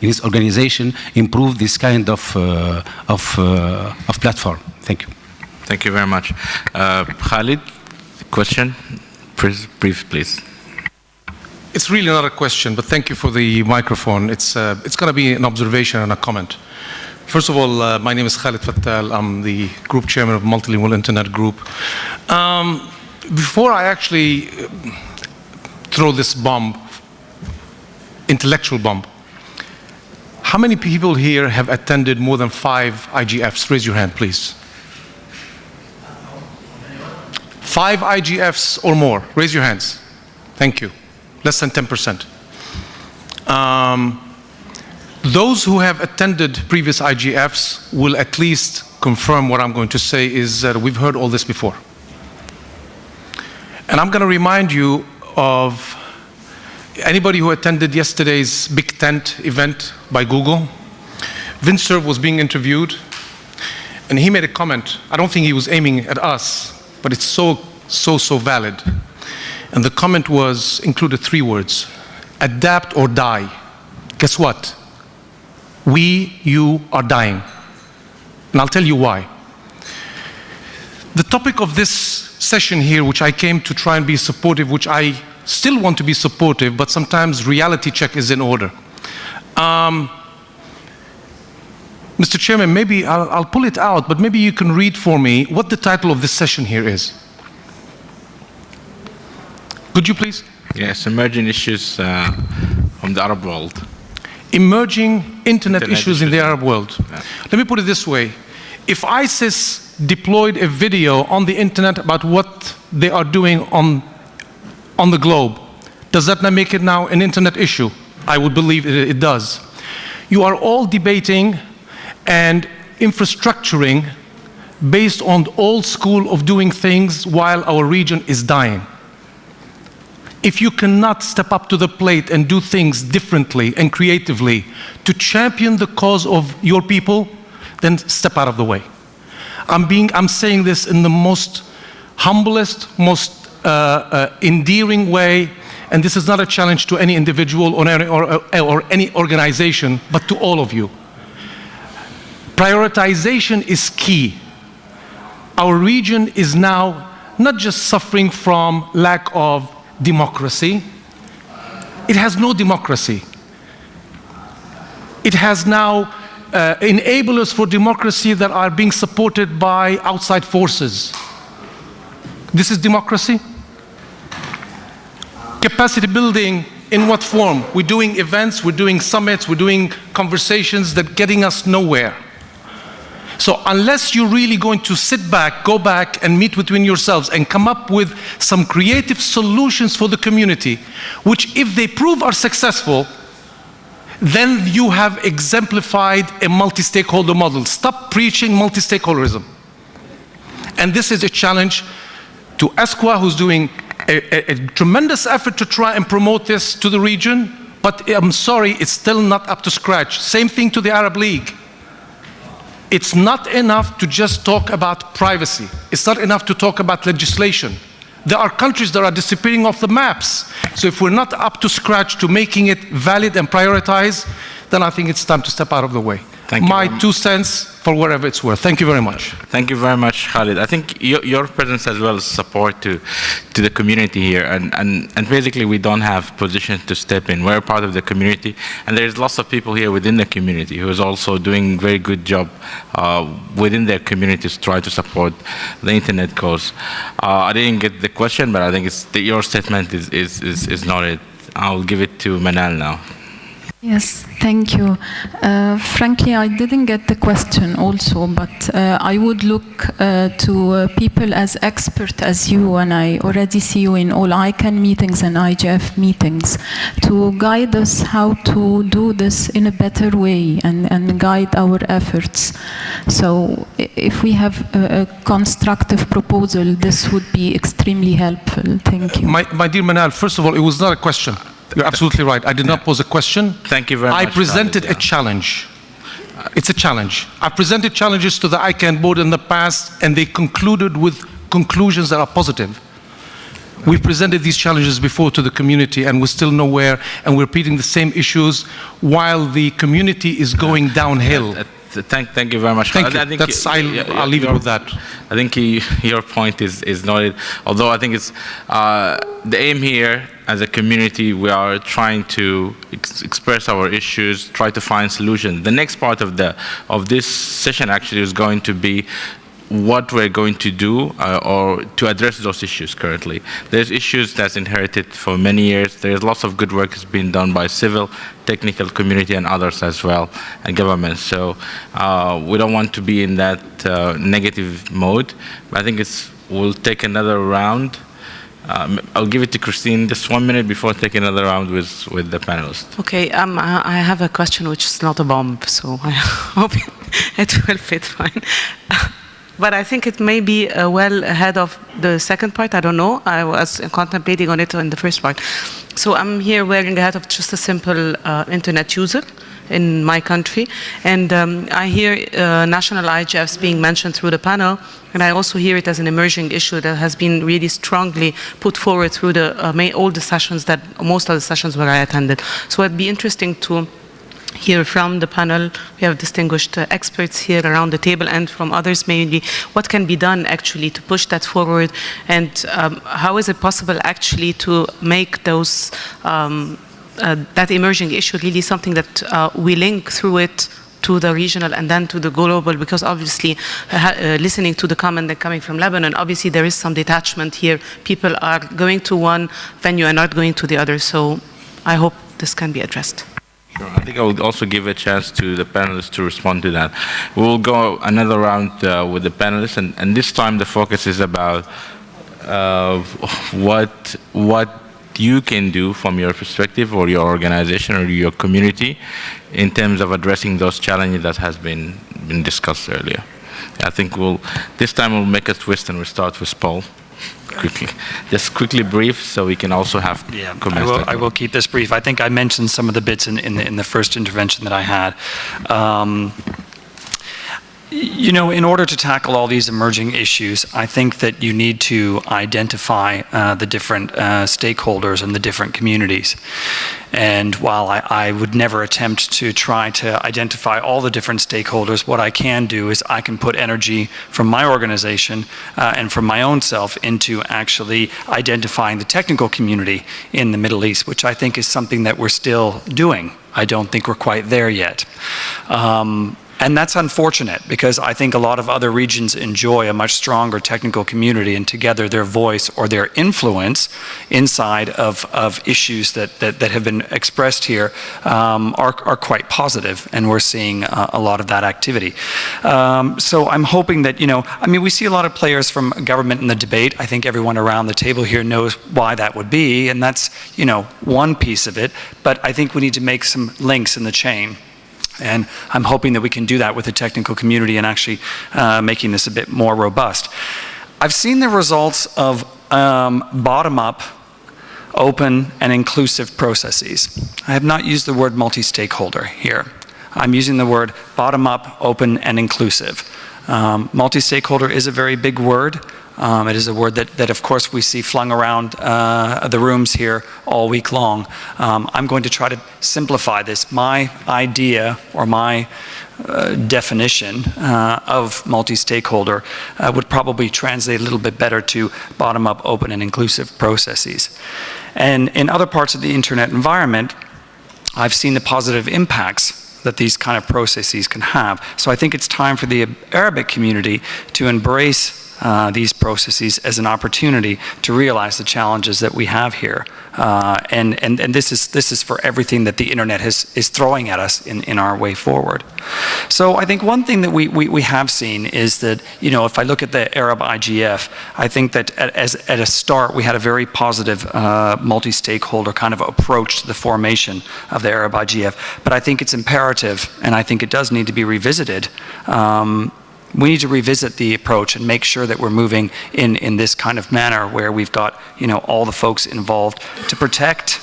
his organization improve this kind of platform. Thank you. Thank you very much. Khalid, question, please. It's really not a question, but thank you for the microphone. It's going to be an observation and a comment. First of all, my name is Khalid Fattal. I'm the group chairman of Multilingual Internet Group. Before I actually throw this bomb, intellectual bomb, how many people here have attended more than 5 IGFs? Raise your hand, please. 5 IGFs or more. Raise your hands. Thank you. Less than 10%. Those who have attended previous IGFs will at least confirm what I'm going to say is that we've heard all this before. And I'm going to remind you of anybody who attended yesterday's Big Tent event by Google. Vince Cerf was being interviewed, and he made a comment. I don't think he was aiming at us, but it's so valid. And the comment included 3 words: adapt or die. Guess what? You are dying. And I'll tell you why. The topic of this session here, which I came to try and be supportive, which I still want to be supportive, but sometimes reality check is in order. Mr. Chairman, maybe I'll pull it out, but maybe you can read for me what the title of this session here is. Could you please? Yes, emerging issues from the Arab world. Emerging internet issues in the Arab world. Yeah. Let me put it this way. If ISIS deployed a video on the internet about what they are doing on the globe, does that not make it now an internet issue? I would believe it does. You are all debating and infrastructuring based on the old school of doing things while our region is dying. If you cannot step up to the plate and do things differently and creatively to champion the cause of your people, then step out of the way. I'm saying this in the most humblest, most endearing way, and this is not a challenge to any individual or any organization, but to all of you. Prioritization is key. Our region is now not just suffering from lack of democracy. It has no democracy. It has now enablers for democracy that are being supported by outside forces. This is democracy? Capacity building in what form? We're doing events, we're doing summits, we're doing conversations that are getting us nowhere. So unless you're really going to sit back, go back and meet between yourselves and come up with some creative solutions for the community, which if they prove are successful, then you have exemplified a multi-stakeholder model. Stop preaching multi-stakeholderism. And this is a challenge to ESCWA, who's doing a tremendous effort to try and promote this to the region, but I'm sorry, it's still not up to scratch. Same thing to the Arab League. It's not enough to just talk about privacy. It's not enough to talk about legislation. There are countries that are disappearing off the maps. So if we're not up to scratch to making it valid and prioritized, then I think it's time to step out of the way. My 2 cents for whatever it's worth. Thank you very much. Thank you very much, Khalid. I think your presence as well as support to the community here, and basically we don't have positions to step in. We're part of the community, and there's lots of people here within the community who is also doing very good job within their communities to try to support the internet cause. I didn't get the question, but I think your statement is noted. I'll give it to Manal now. Yes, thank you. Frankly, I didn't get the question also, but I would look to people as expert as you, and I already see you in all ICANN meetings and IGF meetings, to guide us how to do this in a better way and guide our efforts. So if we have a constructive proposal, this would be extremely helpful. Thank you. My dear Manal, first of all, it was not a question. You're absolutely right. I did not pose a question. Thank you very much. I presented a challenge. It's a challenge. I presented challenges to the ICANN board in the past, and they concluded with conclusions that are positive. We presented these challenges before to the community, and we're still nowhere, and we're repeating the same issues while the community is going downhill. Thank you very much. Thank you. I'll leave it with that. I think your point is noted. Although I think it's the aim here as a community, we are trying to express our issues, try to find solutions. The next part of this session actually is going to be what we're going to do or to address those issues currently. There's issues that's inherited for many years. There's lots of good work that's been done by civil, technical community and others as well, and government. So we don't want to be in that negative mode. But I think we'll take another round. I'll give it to Christine just 1 minute before taking another round with the panelists. Okay, I have a question which is not a bomb, so I hope it will fit fine. But I think it may be well ahead of the second part. I don't know. I was contemplating on it in the first part. So I'm here wearing a hat of just a simple internet user in my country. And I hear national IGFs being mentioned through the panel. And I also hear it as an emerging issue that has been really strongly put forward through all the sessions most of the sessions where I attended. So it'd be interesting to hear from the panel. We have distinguished experts here around the table, and from others maybe, what can be done actually to push that forward, and how is it possible actually to make those that emerging issue really something that we link through it to the regional and then to the global, because obviously listening to the comment coming from Lebanon, obviously there is some detachment here. People are going to one venue and not going to the other, so I hope this can be addressed. Sure. I think I will also give a chance to the panelists to respond to that. We'll go another round with the panelists, and this time the focus is about what you can do from your perspective or your organization or your community in terms of addressing those challenges that has been discussed earlier. I think this time we'll make a twist and we'll start with Paul. Just quickly brief so we can also have comments. I will keep this brief. I think I mentioned some of the bits in the first intervention that I had. You know, in order to tackle all these emerging issues, I think that you need to identify the different stakeholders and the different communities. And while I would never attempt to try to identify all the different stakeholders, what I can do is I can put energy from my organization and from my own self into actually identifying the technical community in the Middle East, which I think is something that we're still doing. I don't think we're quite there yet. And that's unfortunate, because I think a lot of other regions enjoy a much stronger technical community, and together their voice or their influence inside of issues that have been expressed here are quite positive, and we're seeing a lot of that activity. So I'm hoping that, we see a lot of players from government in the debate. I think everyone around the table here knows why that would be, and that's, one piece of it, but I think we need to make some links in the chain. And I'm hoping that we can do that with the technical community and actually making this a bit more robust. I've seen the results of bottom-up, open, and inclusive processes. I have not used the word multi-stakeholder here. I'm using the word bottom-up, open, and inclusive. Multi-stakeholder is a very big word. It is a word that of course we see flung around the rooms here all week long. I'm going to try to simplify this. My idea or my definition of multi-stakeholder would probably translate a little bit better to bottom-up, open, and inclusive processes. And in other parts of the internet environment, I've seen the positive impacts that these kind of processes can have. So I think it's time for the Arabic community to embrace these processes as an opportunity to realize the challenges that we have here. And this is for everything that the internet is throwing at us in our way forward. So I think one thing that we have seen is that, you know, if I look at the Arab IGF, I think that at a start we had a very positive multi-stakeholder kind of approach to the formation of the Arab IGF. But I think it's imperative, and I think it does need to be revisited. We need to revisit the approach and make sure that we're moving in this kind of manner where we've got, you know, all the folks involved to protect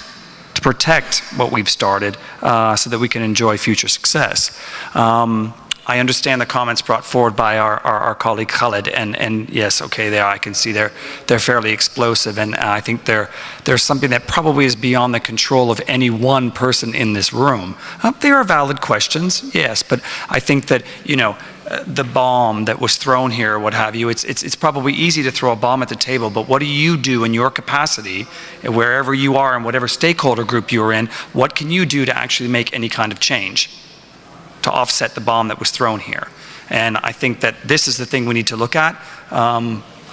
what we've started so that we can enjoy future success. I understand the comments brought forward by our colleague Khaled, and yes, okay, there I can see they're fairly explosive, and I think there's something that probably is beyond the control of any one person in this room. They are valid questions, yes, but I think that, you know, the bomb that was thrown here, what have you, it's probably easy to throw a bomb at the table, but what do you do in your capacity, wherever you are and whatever stakeholder group you're in, what can you do to actually make any kind of change to offset the bomb that was thrown here? And I think that this is the thing we need to look at.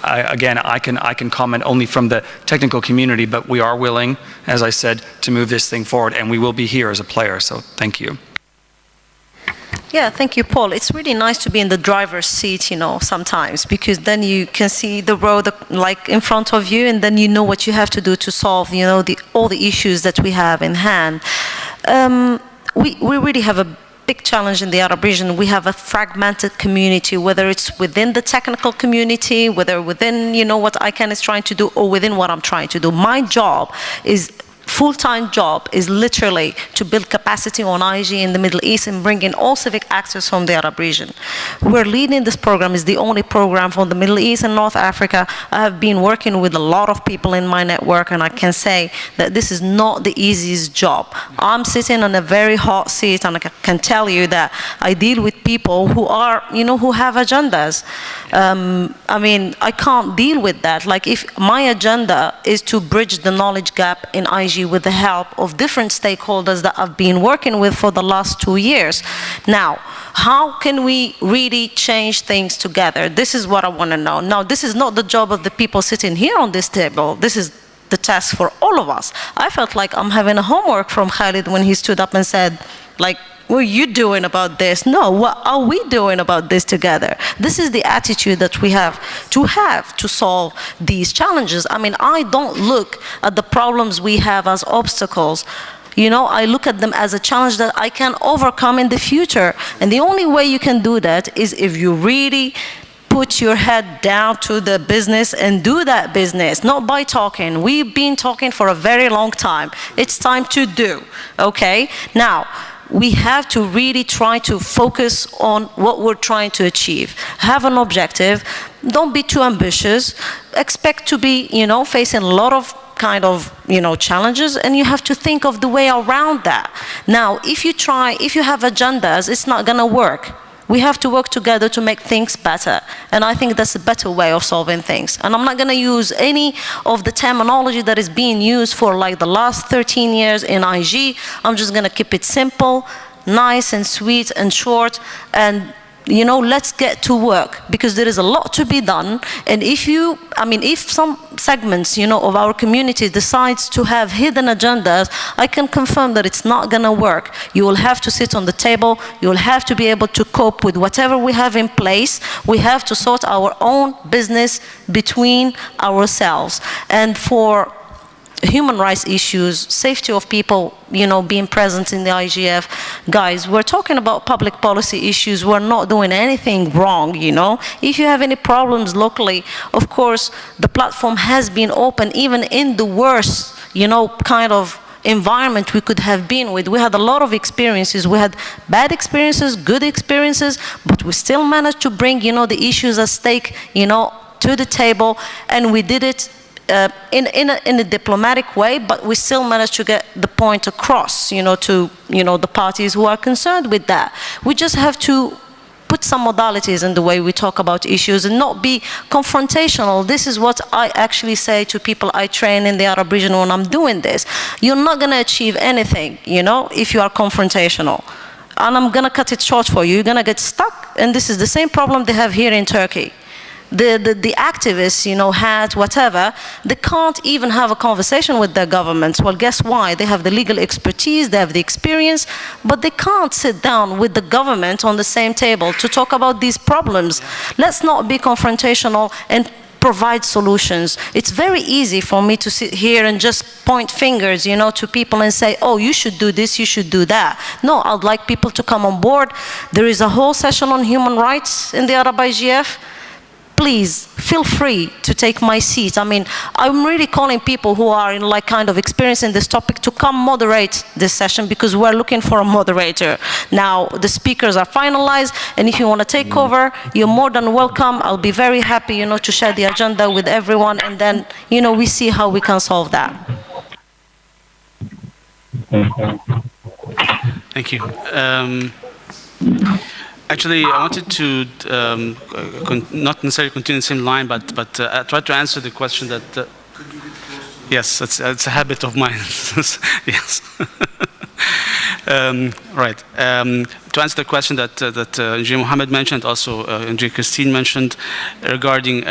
Again, I can comment only from the technical community, but we are willing, as I said, to move this thing forward, and we will be here as a player, so thank you. Yeah, thank you, Paul. It's really nice to be in the driver's seat, you know, sometimes, because then you can see the road like in front of you, and then you know what you have to do to solve, you know, all the issues that we have in hand. We really have a big challenge in the Arab region. We have a fragmented community, whether it's within the technical community, whether within, you know, what ICANN is trying to do, or within what I'm trying to do. My job is full-time job is literally to build capacity on IG in the Middle East and bring in all civic actors from the Arab region. We're leading this program. It's the only program from the Middle East and North Africa. I have been working with a lot of people in my network, and I can say that this is not the easiest job. I'm sitting on a very hot seat, and I can tell you that I deal with people who are, you know, who have agendas. I mean, I can't deal with that. Like, if my agenda is to bridge the knowledge gap in IG with the help of different stakeholders that I've been working with for the last 2 years. Now, how can we really change things together? This is what I want to know. Now, this is not the job of the people sitting here on this table. This is the task for all of us. I felt like I'm having a homework from Khalid when he stood up and said, like, what are you doing about this? No, what are we doing about this together? This is the attitude that we have to solve these challenges. I mean, I don't look at the problems we have as obstacles. You know, I look at them as a challenge that I can overcome in the future. And the only way you can do that is if you really put your head down to the business and do that business, not by talking. We've been talking for a very long time. It's time to do, okay? Now, we have to really try to focus on what we're trying to achieve. Have an objective. Don't be too ambitious. Expect to be, you know, facing a lot of kind of, you know, challenges, and you have to think of the way around that. Now, if you have agendas, it's not gonna work. We have to work together to make things better. And I think that's a better way of solving things. And I'm not gonna use any of the terminology that is being used for like the last 13 years in IG. I'm just gonna keep it simple, nice and sweet and short, and, you know, let's get to work, because there is a lot to be done. And if some segments, you know, of our community decides to have hidden agendas, I can confirm that it's not gonna work. You will have to sit on the table. You will have to be able to cope with whatever we have in place. We have to sort our own business between ourselves. And for human rights issues, safety of people, you know, being present in the IGF. Guys, we're talking about public policy issues. We're not doing anything wrong, you know. If you have any problems locally, of course, the platform has been open even in the worst, you know, kind of environment we could have been with. We had a lot of experiences. We had bad experiences, good experiences, but we still managed to bring, you know, the issues at stake, you know, to the table, and we did it in a diplomatic way, but we still managed to get the point across, you know, to, you know, the parties who are concerned with that. We just have to put some modalities in the way we talk about issues and not be confrontational. This is what I actually say to people I train in the Arab region when I'm doing this. You're not going to achieve anything, you know, if you are confrontational. And I'm going to cut it short for you. You're going to get stuck, and this is the same problem they have here in Turkey. the activists, you know, had whatever, they can't even have a conversation with their governments. Well, guess why? They have the legal expertise, they have the experience, but they can't sit down with the government on the same table to talk about these problems. Let's not be confrontational and provide solutions. It's very easy for me to sit here and just point fingers, you know, to people and say, oh, you should do this, you should do that. No, I'd like people to come on board. There is a whole session on human rights in the Arab IGF. Please feel free to take my seat. I mean, I'm really calling people who are in like kind of experience in this topic to come moderate this session, because we're looking for a moderator. Now, the speakers are finalized, and if you want to take over, you're more than welcome. I'll be very happy, you know, to share the agenda with everyone, and then, you know, we see how we can solve that. Thank you. Actually, I wanted to not necessarily continue the same line, but try to answer the question that. Yes, it's a habit of mine. Yes. Right. To answer the question that Engineer Mohammed mentioned, also Engineer Christine mentioned, regarding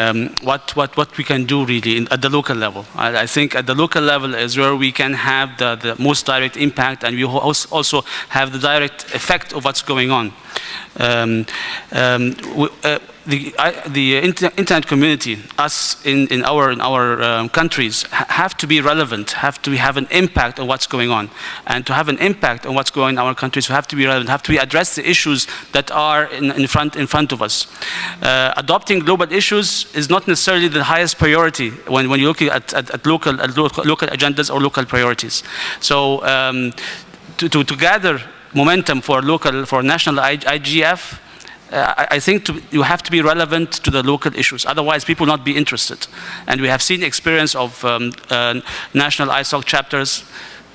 what we can do really at the local level. I think at the local level is where we can have the most direct impact, and we also have the direct effect of what's going on. The internet community, us in our countries, have to be relevant, have to have an impact on what's going on. And to have an impact on what's going on in our countries, we have to be relevant, have to address the issues that are in front of us. Adopting global issues is not necessarily the highest priority when you're looking at local agendas or local priorities. So to gather momentum for national IGF, I think you have to be relevant to the local issues. Otherwise, people will not be interested. And we have seen the experience of national ISOC chapters.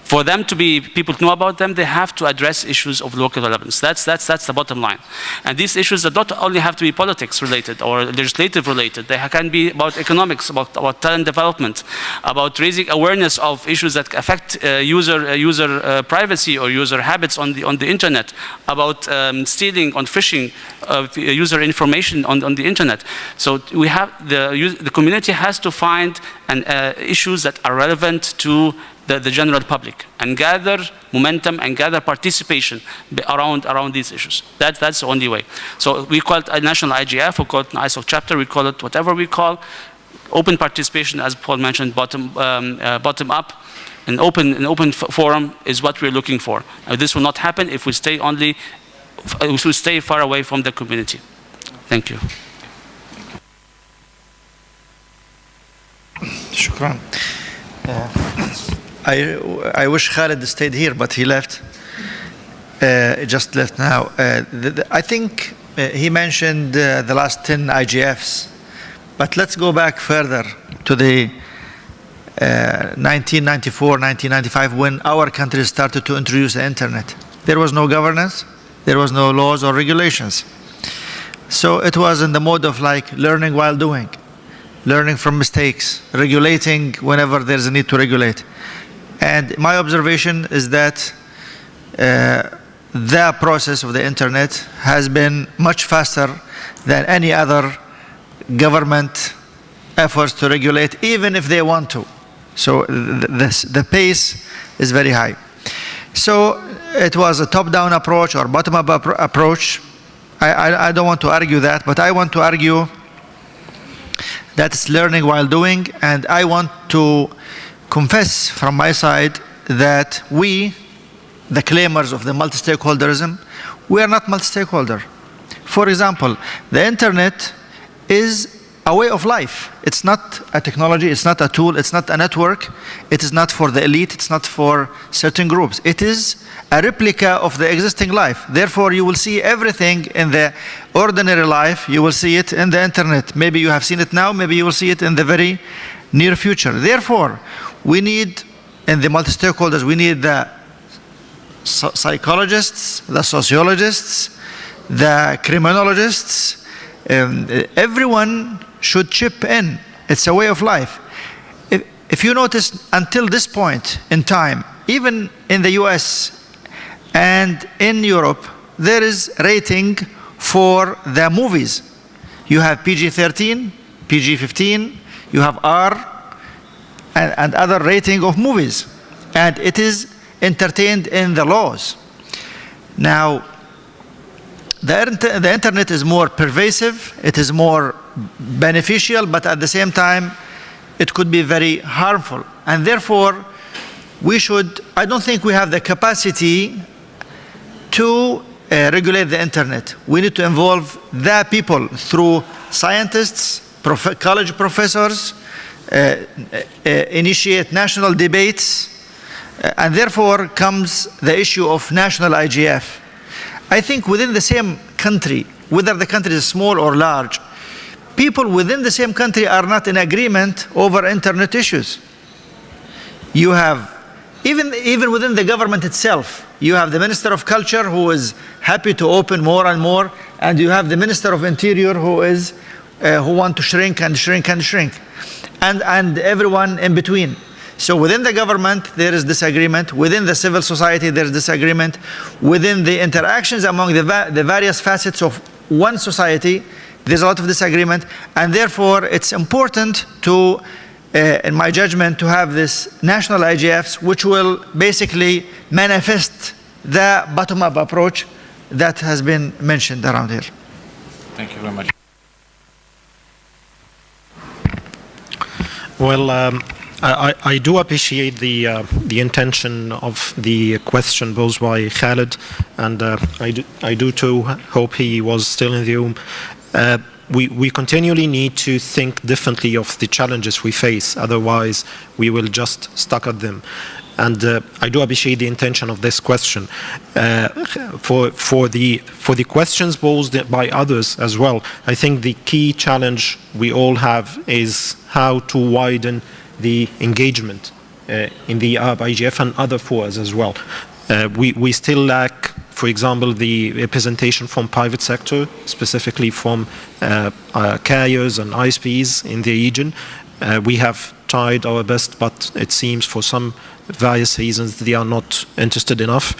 For them to be, people to know about them, they have to address issues of local relevance. That's the bottom line. And these issues that don't only have to be politics related or legislative related. They can be about economics, about talent development, about raising awareness of issues that affect user privacy or user habits on the internet, about stealing, on phishing of user information on the internet. So we have the community has to find issues that are relevant to the general public and gather momentum and gather participation around these issues. That's the only way. So we call it a national IGF, we call it an ISOC chapter, we call it whatever we call. Open participation, as Paul mentioned, bottom up. An open forum is what we're looking for. This will not happen if we stay far away from the community. Thank you. Shukran. I wish Khalid stayed here, but he left. He just left now. I think he mentioned the last 10 IGFs, but let's go back further to the 1994, 1995, when our country started to introduce the internet. There was no governance, there was no laws or regulations. So it was in the mode of like learning while doing, learning from mistakes, regulating whenever there's a need to regulate. And my observation is that the process of the internet has been much faster than any other government efforts to regulate, even if they want to. So the pace is very high. So it was a top-down approach or bottom-up approach. I don't want to argue that, but I want to argue that it's learning while doing, and I want to confess from my side that we, the claimers of the multi-stakeholderism, we are not multi-stakeholder. For example, the internet is a way of life. It's not a technology, it's not a tool, it's not a network, it is not for the elite, it's not for certain groups. It is a replica of the existing life. Therefore, you will see everything in the ordinary life, you will see it in the internet. Maybe you have seen it now, maybe you will see it in the very near future. Therefore, we need, in the multi-stakeholders, we need the psychologists, the sociologists, the criminologists. Everyone should chip in. It's a way of life. If you notice, until this point in time, even in the US and in Europe, there is rating for the movies. You have PG-13, PG-15, you have R, and other rating of movies. And it is entertained in the laws. Now, the internet is more pervasive, it is more beneficial, but at the same time, it could be very harmful. And therefore, I don't think we have the capacity to regulate the internet. We need to involve the people through scientists, college professors, initiate national debates, and therefore comes the issue of national IGF. I think within the same country, whether the country is small or large, people within the same country are not in agreement over internet issues. You have, even within the government itself, you have the Minister of Culture who is happy to open more and more, and you have the Minister of Interior who want to shrink and shrink and shrink, and everyone in between. So within the government, there is disagreement. Within the civil society, there is disagreement. Within the interactions among the various facets of one society, there's a lot of disagreement. And therefore, it's important to, in my judgment, to have this national IGFs, which will basically manifest the bottom-up approach that has been mentioned around here. Thank you very much. Well, I do appreciate the intention of the question posed by Khaled, and I do too hope he was still in the room. We continually need to think differently of the challenges we face, otherwise we will just stuck at them. And I do appreciate the intention of this question. For the questions posed by others as well, I think the key challenge we all have is how to widen the engagement in the Arab IGF and other forums as well. We still lack, for example, the representation from private sector, specifically from carriers and ISPs in the region. We have tried our best, but it seems for some various reasons they are not interested enough.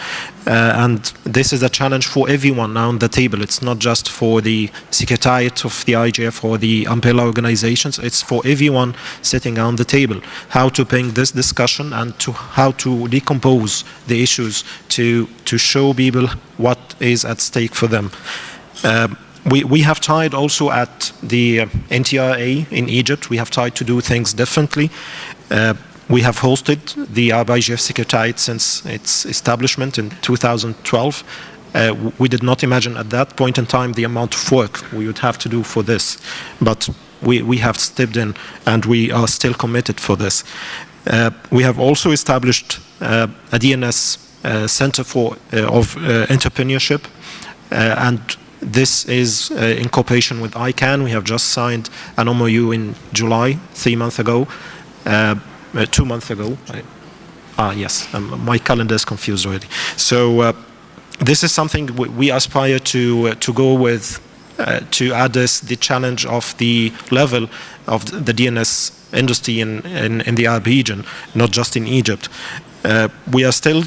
And this is a challenge for everyone now on the table. It's not just for the Secretariat of the IGF or the umbrella organizations, it's for everyone sitting on the table. How to bring this discussion and how to decompose the issues to show people what is at stake for them. We have tried also at the NTRA in Egypt, we have tried to do things differently. We have hosted the Arab IGF Secretariat since its establishment in 2012. We did not imagine at that point in time the amount of work we would have to do for this, but we have stepped in and we are still committed for this. We have also established a DNS Center of Entrepreneurship, and this is in cooperation with ICANN. We have just signed an MOU in July, 3 months ago. 2 months ago. Yes, my calendar is confused already. So this is something we aspire to go with to address the challenge of the level of the DNS industry in the Arab region, not just in Egypt. We are still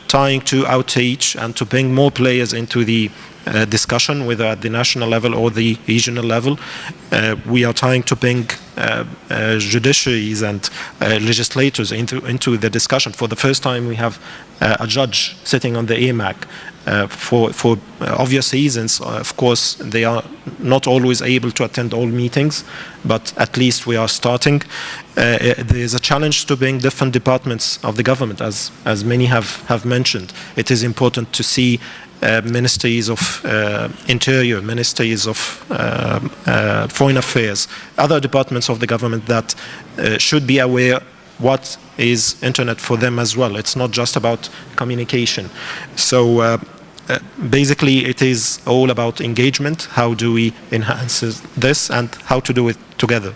trying to outreach and to bring more players into the discussion, whether at the national level or the regional level. We are trying to bring judiciaries and legislators into the discussion. For the first time, we have a judge sitting on the AMAC. For obvious reasons, of course, they are not always able to attend all meetings, but at least we are starting. There is a challenge to bring different departments of the government, as many have mentioned. It is important to see ministries of interior, ministries of foreign affairs, other departments of the government that should be aware what is internet for them as well. It's not just about communication. So basically it is all about engagement. How do we enhance this and how to do it together?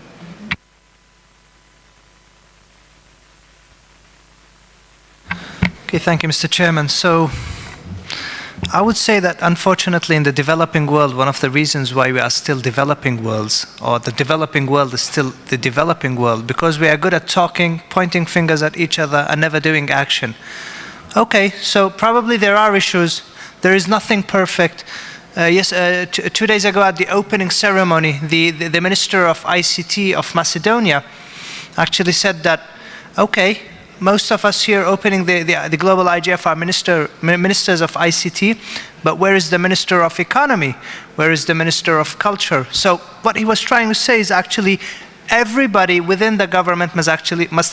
Okay, thank you, Mr. Chairman. So I would say that unfortunately in the developing world, one of the reasons why we are still developing worlds, or the developing world is still the developing world, because we are good at talking, pointing fingers at each other and never doing action. Okay, so probably there are issues. There is nothing perfect. Yes, 2 days ago at the opening ceremony, the Minister of ICT of Macedonia actually said that, okay, most of us here opening the global IGF are ministers of ICT, but where is the Minister of Economy? Where is the Minister of Culture? So what he was trying to say is actually everybody within the government must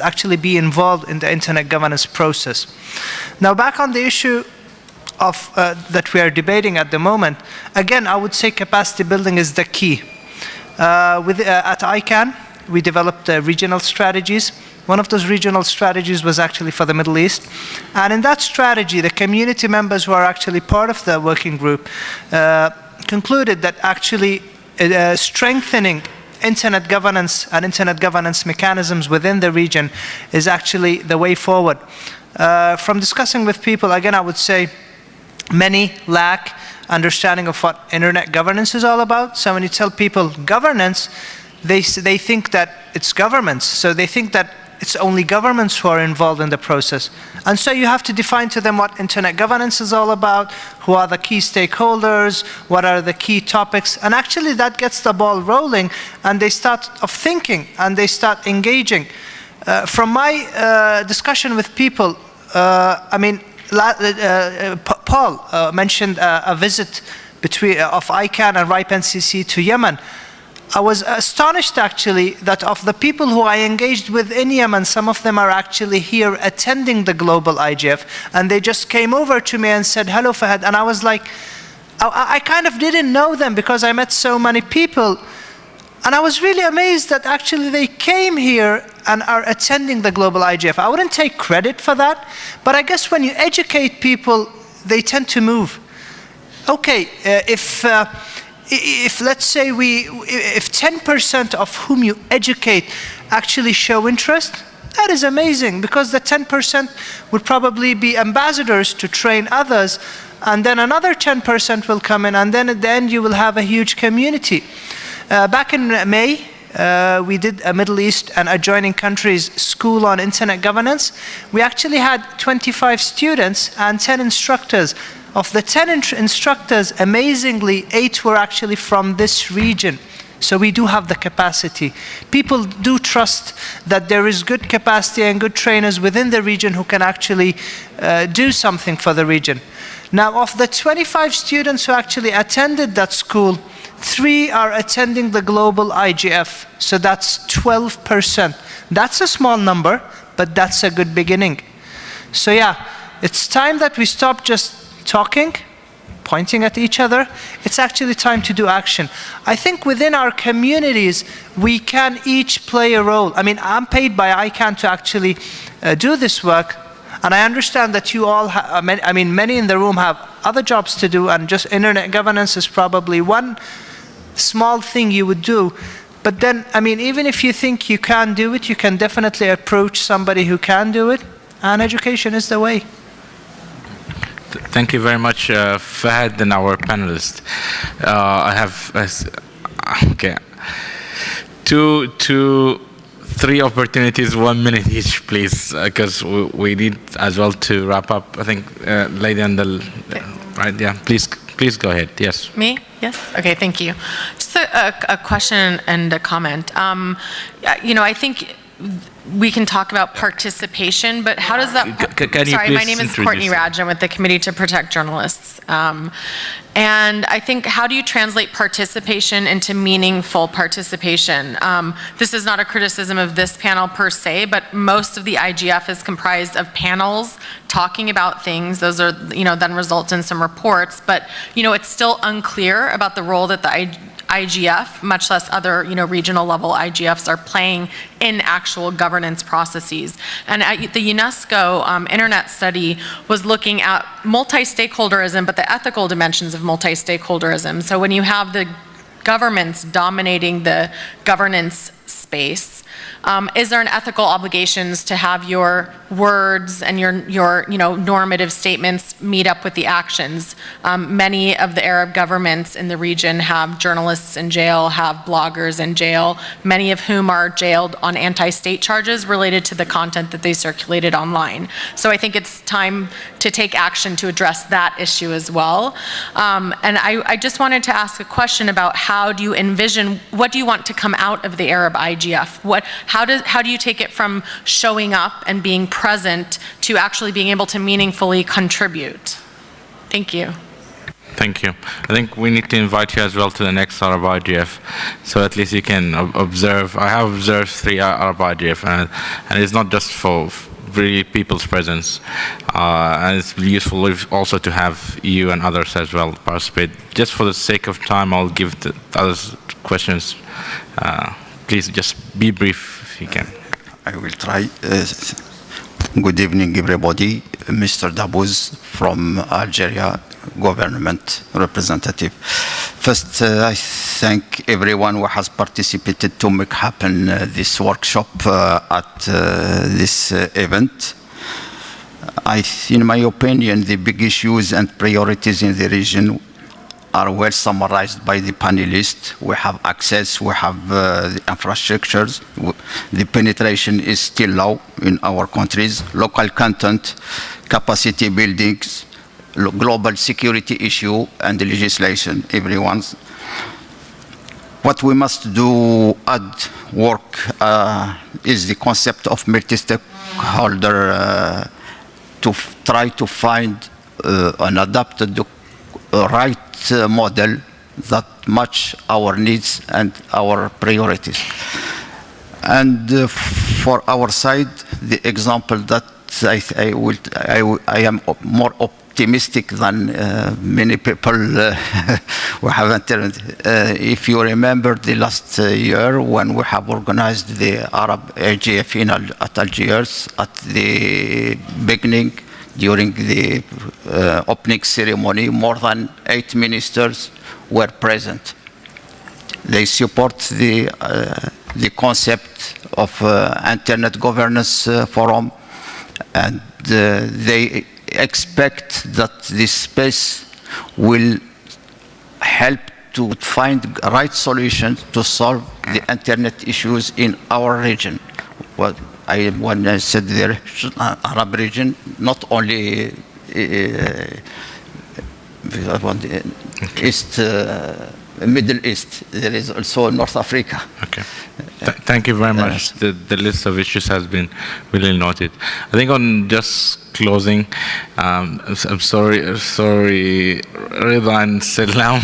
actually be involved in the internet governance process. Now back on the issue of that we are debating at the moment, again, I would say capacity building is the key. At ICANN, we developed regional strategies. One of those regional strategies was actually for the Middle East. And in that strategy, the community members who are actually part of the working group concluded that actually strengthening internet governance and internet governance mechanisms within the region is actually the way forward. From discussing with people, again, I would say many lack understanding of what internet governance is all about. So when you tell people governance, they think that it's governments. So they think that it's only governments who are involved in the process. And so you have to define to them what internet governance is all about, who are the key stakeholders, what are the key topics, and actually that gets the ball rolling, and they start thinking, and they start engaging. From my discussion with people, I mean, Paul mentioned a visit of ICANN and RIPE NCC to Yemen. I was astonished actually that of the people who I engaged with in Yemen, some of them are actually here attending the global IGF, and they just came over to me and said, hello Fahad, and I was like, I kind of didn't know them because I met so many people, and I was really amazed that actually they came here and are attending the global IGF. I wouldn't take credit for that, but I guess when you educate people, they tend to move. Okay, if let's say if 10% of whom you educate actually show interest, that is amazing, because the 10% would probably be ambassadors to train others, and then another 10% will come in, and then at the end you will have a huge community. Back in May, we did a Middle East and adjoining countries school on internet governance. We actually had 25 students and 10 instructors. Of the 10 instructors, amazingly, 8 were actually from this region. So we do have the capacity. People do trust that there is good capacity and good trainers within the region who can actually do something for the region. Now, of the 25 students who actually attended that school, 3 are attending the global IGF. So that's 12%. That's a small number, but that's a good beginning. So yeah, it's time that we stop just talking, pointing at each other. It's actually time to do action. I think within our communities, we can each play a role. I mean, I'm paid by ICANN to actually do this work, and I understand that you all, many in the room have other jobs to do, and just internet governance is probably one small thing you would do. But then, I mean, even if you think you can't do it, you can definitely approach somebody who can do it, and education is the way. Thank you very much, Fahad, and our panelists. I have okay, 3 opportunities, 1 minute each, please, because we need as well to wrap up. I think, lady on the right, yeah, please go ahead. Yes. Me? Yes. Okay. Thank you. Just a question and a comment. I think we can talk about participation, but how does that... Sorry, my name is Courtney Radj. I'm with the Committee to Protect Journalists. And I think, how do you translate participation into meaningful participation? This is not a criticism of this panel per se, but most of the IGF is comprised of panels talking about things. Those are, then result in some reports, but, it's still unclear about the role that the IGF, much less other, regional level IGFs are playing in actual governance processes. And the UNESCO Internet study was looking at multi-stakeholderism, but the ethical dimensions of multi-stakeholderism. So when you have the governments dominating the governance space. Is there an ethical obligations to have your words and your normative statements meet up with the actions? Many of the Arab governments in the region have journalists in jail, have bloggers in jail, many of whom are jailed on anti-state charges related to the content that they circulated online. So I think it's time to take action to address that issue as well. And I just wanted to ask a question about how do you envision, what do you want to come out of the Arab IGF? How do you take it from showing up and being present to actually being able to meaningfully contribute? Thank you. Thank you. I think we need to invite you as well to the next Arab IGF, so at least you can observe. I have observed 3 Arab IGF, and it's not just for really people's presence, and it's useful also to have you and others as well participate. Just for the sake of time, I'll give the others questions. Please just be brief if you can. I will try. Good evening, everybody. Mr. Dabuz from Algeria, government representative. First, I thank everyone who has participated to make happen this workshop at this event. In my opinion, the big issues and priorities in the region are well summarized by the panelists. We have access, we have the infrastructures. The penetration is still low in our countries. Local content, capacity buildings, global security issue, and the legislation, everyone's. What we must do at work is the concept of multi-stakeholder to try to find an adapted right model that match our needs and our priorities. And for our side, the example that I am more optimistic than many people who have entered. If you remember the last year when we have organized the Arab IGF at Algiers at the beginning, during the opening ceremony, more than 8 ministers were present. They support the concept of Internet Governance Forum, and they expect that this space will help to find right solutions to solve the Internet issues in our region. Well, when I said the Arab region, not only East, Middle East, there is also North Africa. Okay. Thank you very much. The list of issues has been really noted. I think on just closing, I'm sorry, Rida and Salam.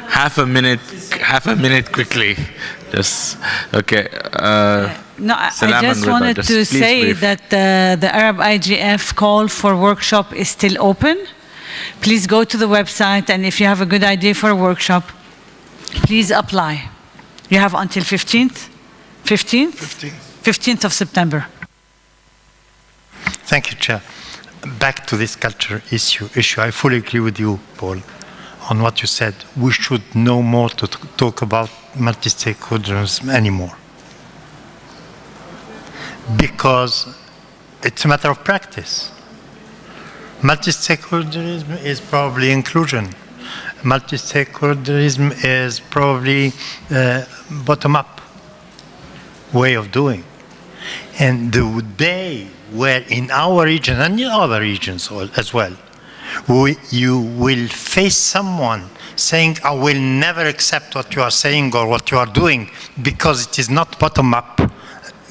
half a minute quickly. Just, okay. No, I just wanted to say that the Arab IGF call for workshop is still open. Please go to the website, and if you have a good idea for a workshop, please apply. You have until 15th of September. Thank you, Chair. Back to this culture issue. I fully agree with you, Paul, on what you said. We should no more to talk about multi-stakeholderism anymore, because it's a matter of practice. Multi-stakeholderism is probably inclusion. Multi-stakeholderism is probably bottom-up way of doing. And the day where in our region and in other regions as well, you will face someone saying, I will never accept what you are saying or what you are doing because it is not bottom-up,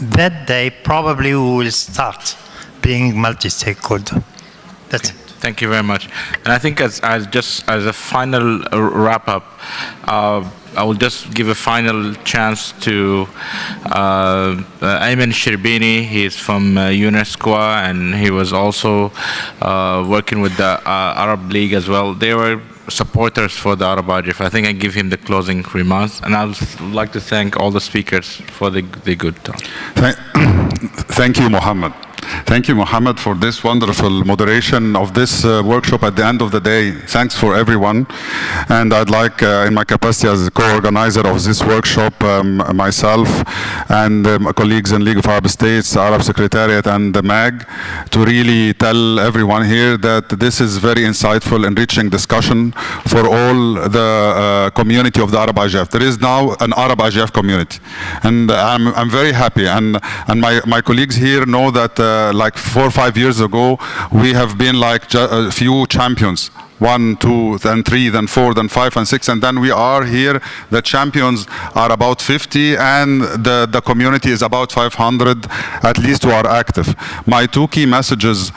that day probably we will start being multi-stakeholder. That's it. Thank you very much. And I think as a final wrap-up, I will just give a final chance to Ayman Shirbini. He is from UNESCO, and he was also working with the Arab League as well. They were supporters for the Arab IGF. I think I give him the closing remarks, and I would like to thank all the speakers for the good talk. Thank you, Mohammed. Thank you, Mohammed, for this wonderful moderation of this workshop at the end of the day. Thanks for everyone. And I'd like, in my capacity as co-organizer of this workshop, myself and my colleagues in League of Arab States, Arab Secretariat, and the MAG, to really tell everyone here that this is very insightful, enriching discussion for all the community of the Arab IGF. There is now an Arab IGF community. And I'm very happy. And my colleagues here know that like 4 or 5 years ago, we have been like a few champions. 1, 2, then 3, then 4, then 5, and 6, and then we are here. The champions are about 50, and the community is about 500, at least, who are active. My 2 key messages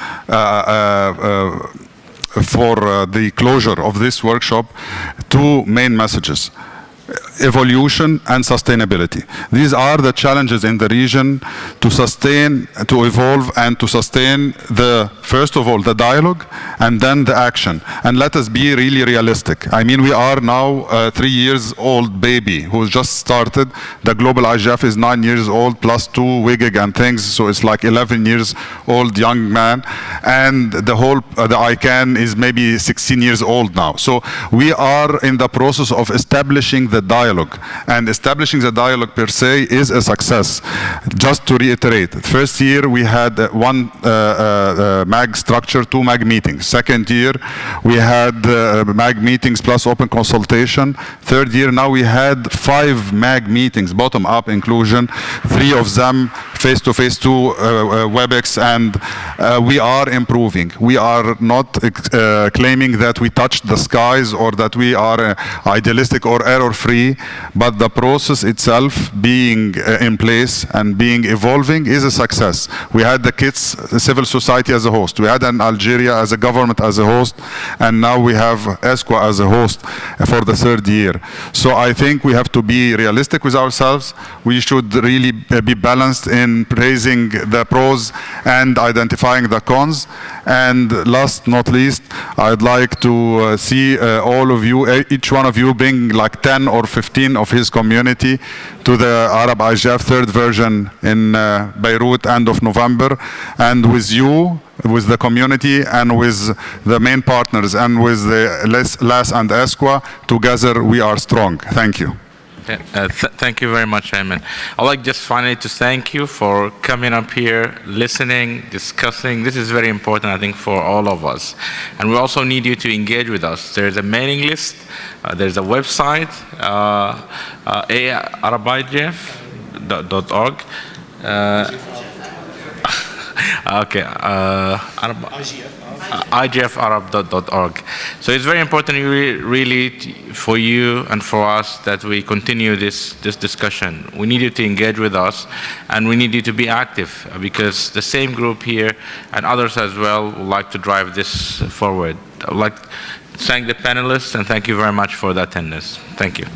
for the closure of this workshop, 2 main messages: evolution and sustainability. These are the challenges in the region to sustain, to evolve, and to sustain first of all, the dialogue, and then the action. And let us be really realistic. I mean, we are now a 3-year-old baby who just started. The global IGF is 9 years old, plus 2 WIGIG and things, so it's like 11 years old young man. And the ICANN is maybe 16 years old now. So we are in the process of establishing the dialogue, and establishing the dialogue per se is a success. Just to reiterate, first year we had 1 MAG structure, 2 MAG meetings. Second year we had MAG meetings plus open consultation. Third year now we had 5 MAG meetings, bottom-up inclusion, 3 of them face-to-face, 2 WebEx, and we are improving. We are not claiming that we touched the skies or that we are idealistic or error-free, but the process itself being in place and being evolving is a success. We had the kids, civil society as a host. We had an Algeria as a government as a host, and now we have ESCWA as a host for the 3rd year. So I think we have to be realistic with ourselves. We should really be balanced in praising the pros and identifying the cons. And last not least, I'd like to see all of you, each one of you, bring like 10 or 15 of his community to the Arab IGF 3rd version in Beirut end of November. And with you, with the community, and with the main partners, and with the LAS and ESCWA, together we are strong. Thank you. Thank you very much, Ayman. I'd like just finally to thank you for coming up here, listening, discussing. This is very important, I think, for all of us. And we also need you to engage with us. There's a mailing list. There's a website, arabigf.org. Okay, IGFArab.org. So it's very important, really, for you and for us that we continue this discussion. We need you to engage with us, and we need you to be active, because the same group here and others as well would like to drive this forward. I would like to thank the panelists, and thank you very much for the attendance. Thank you.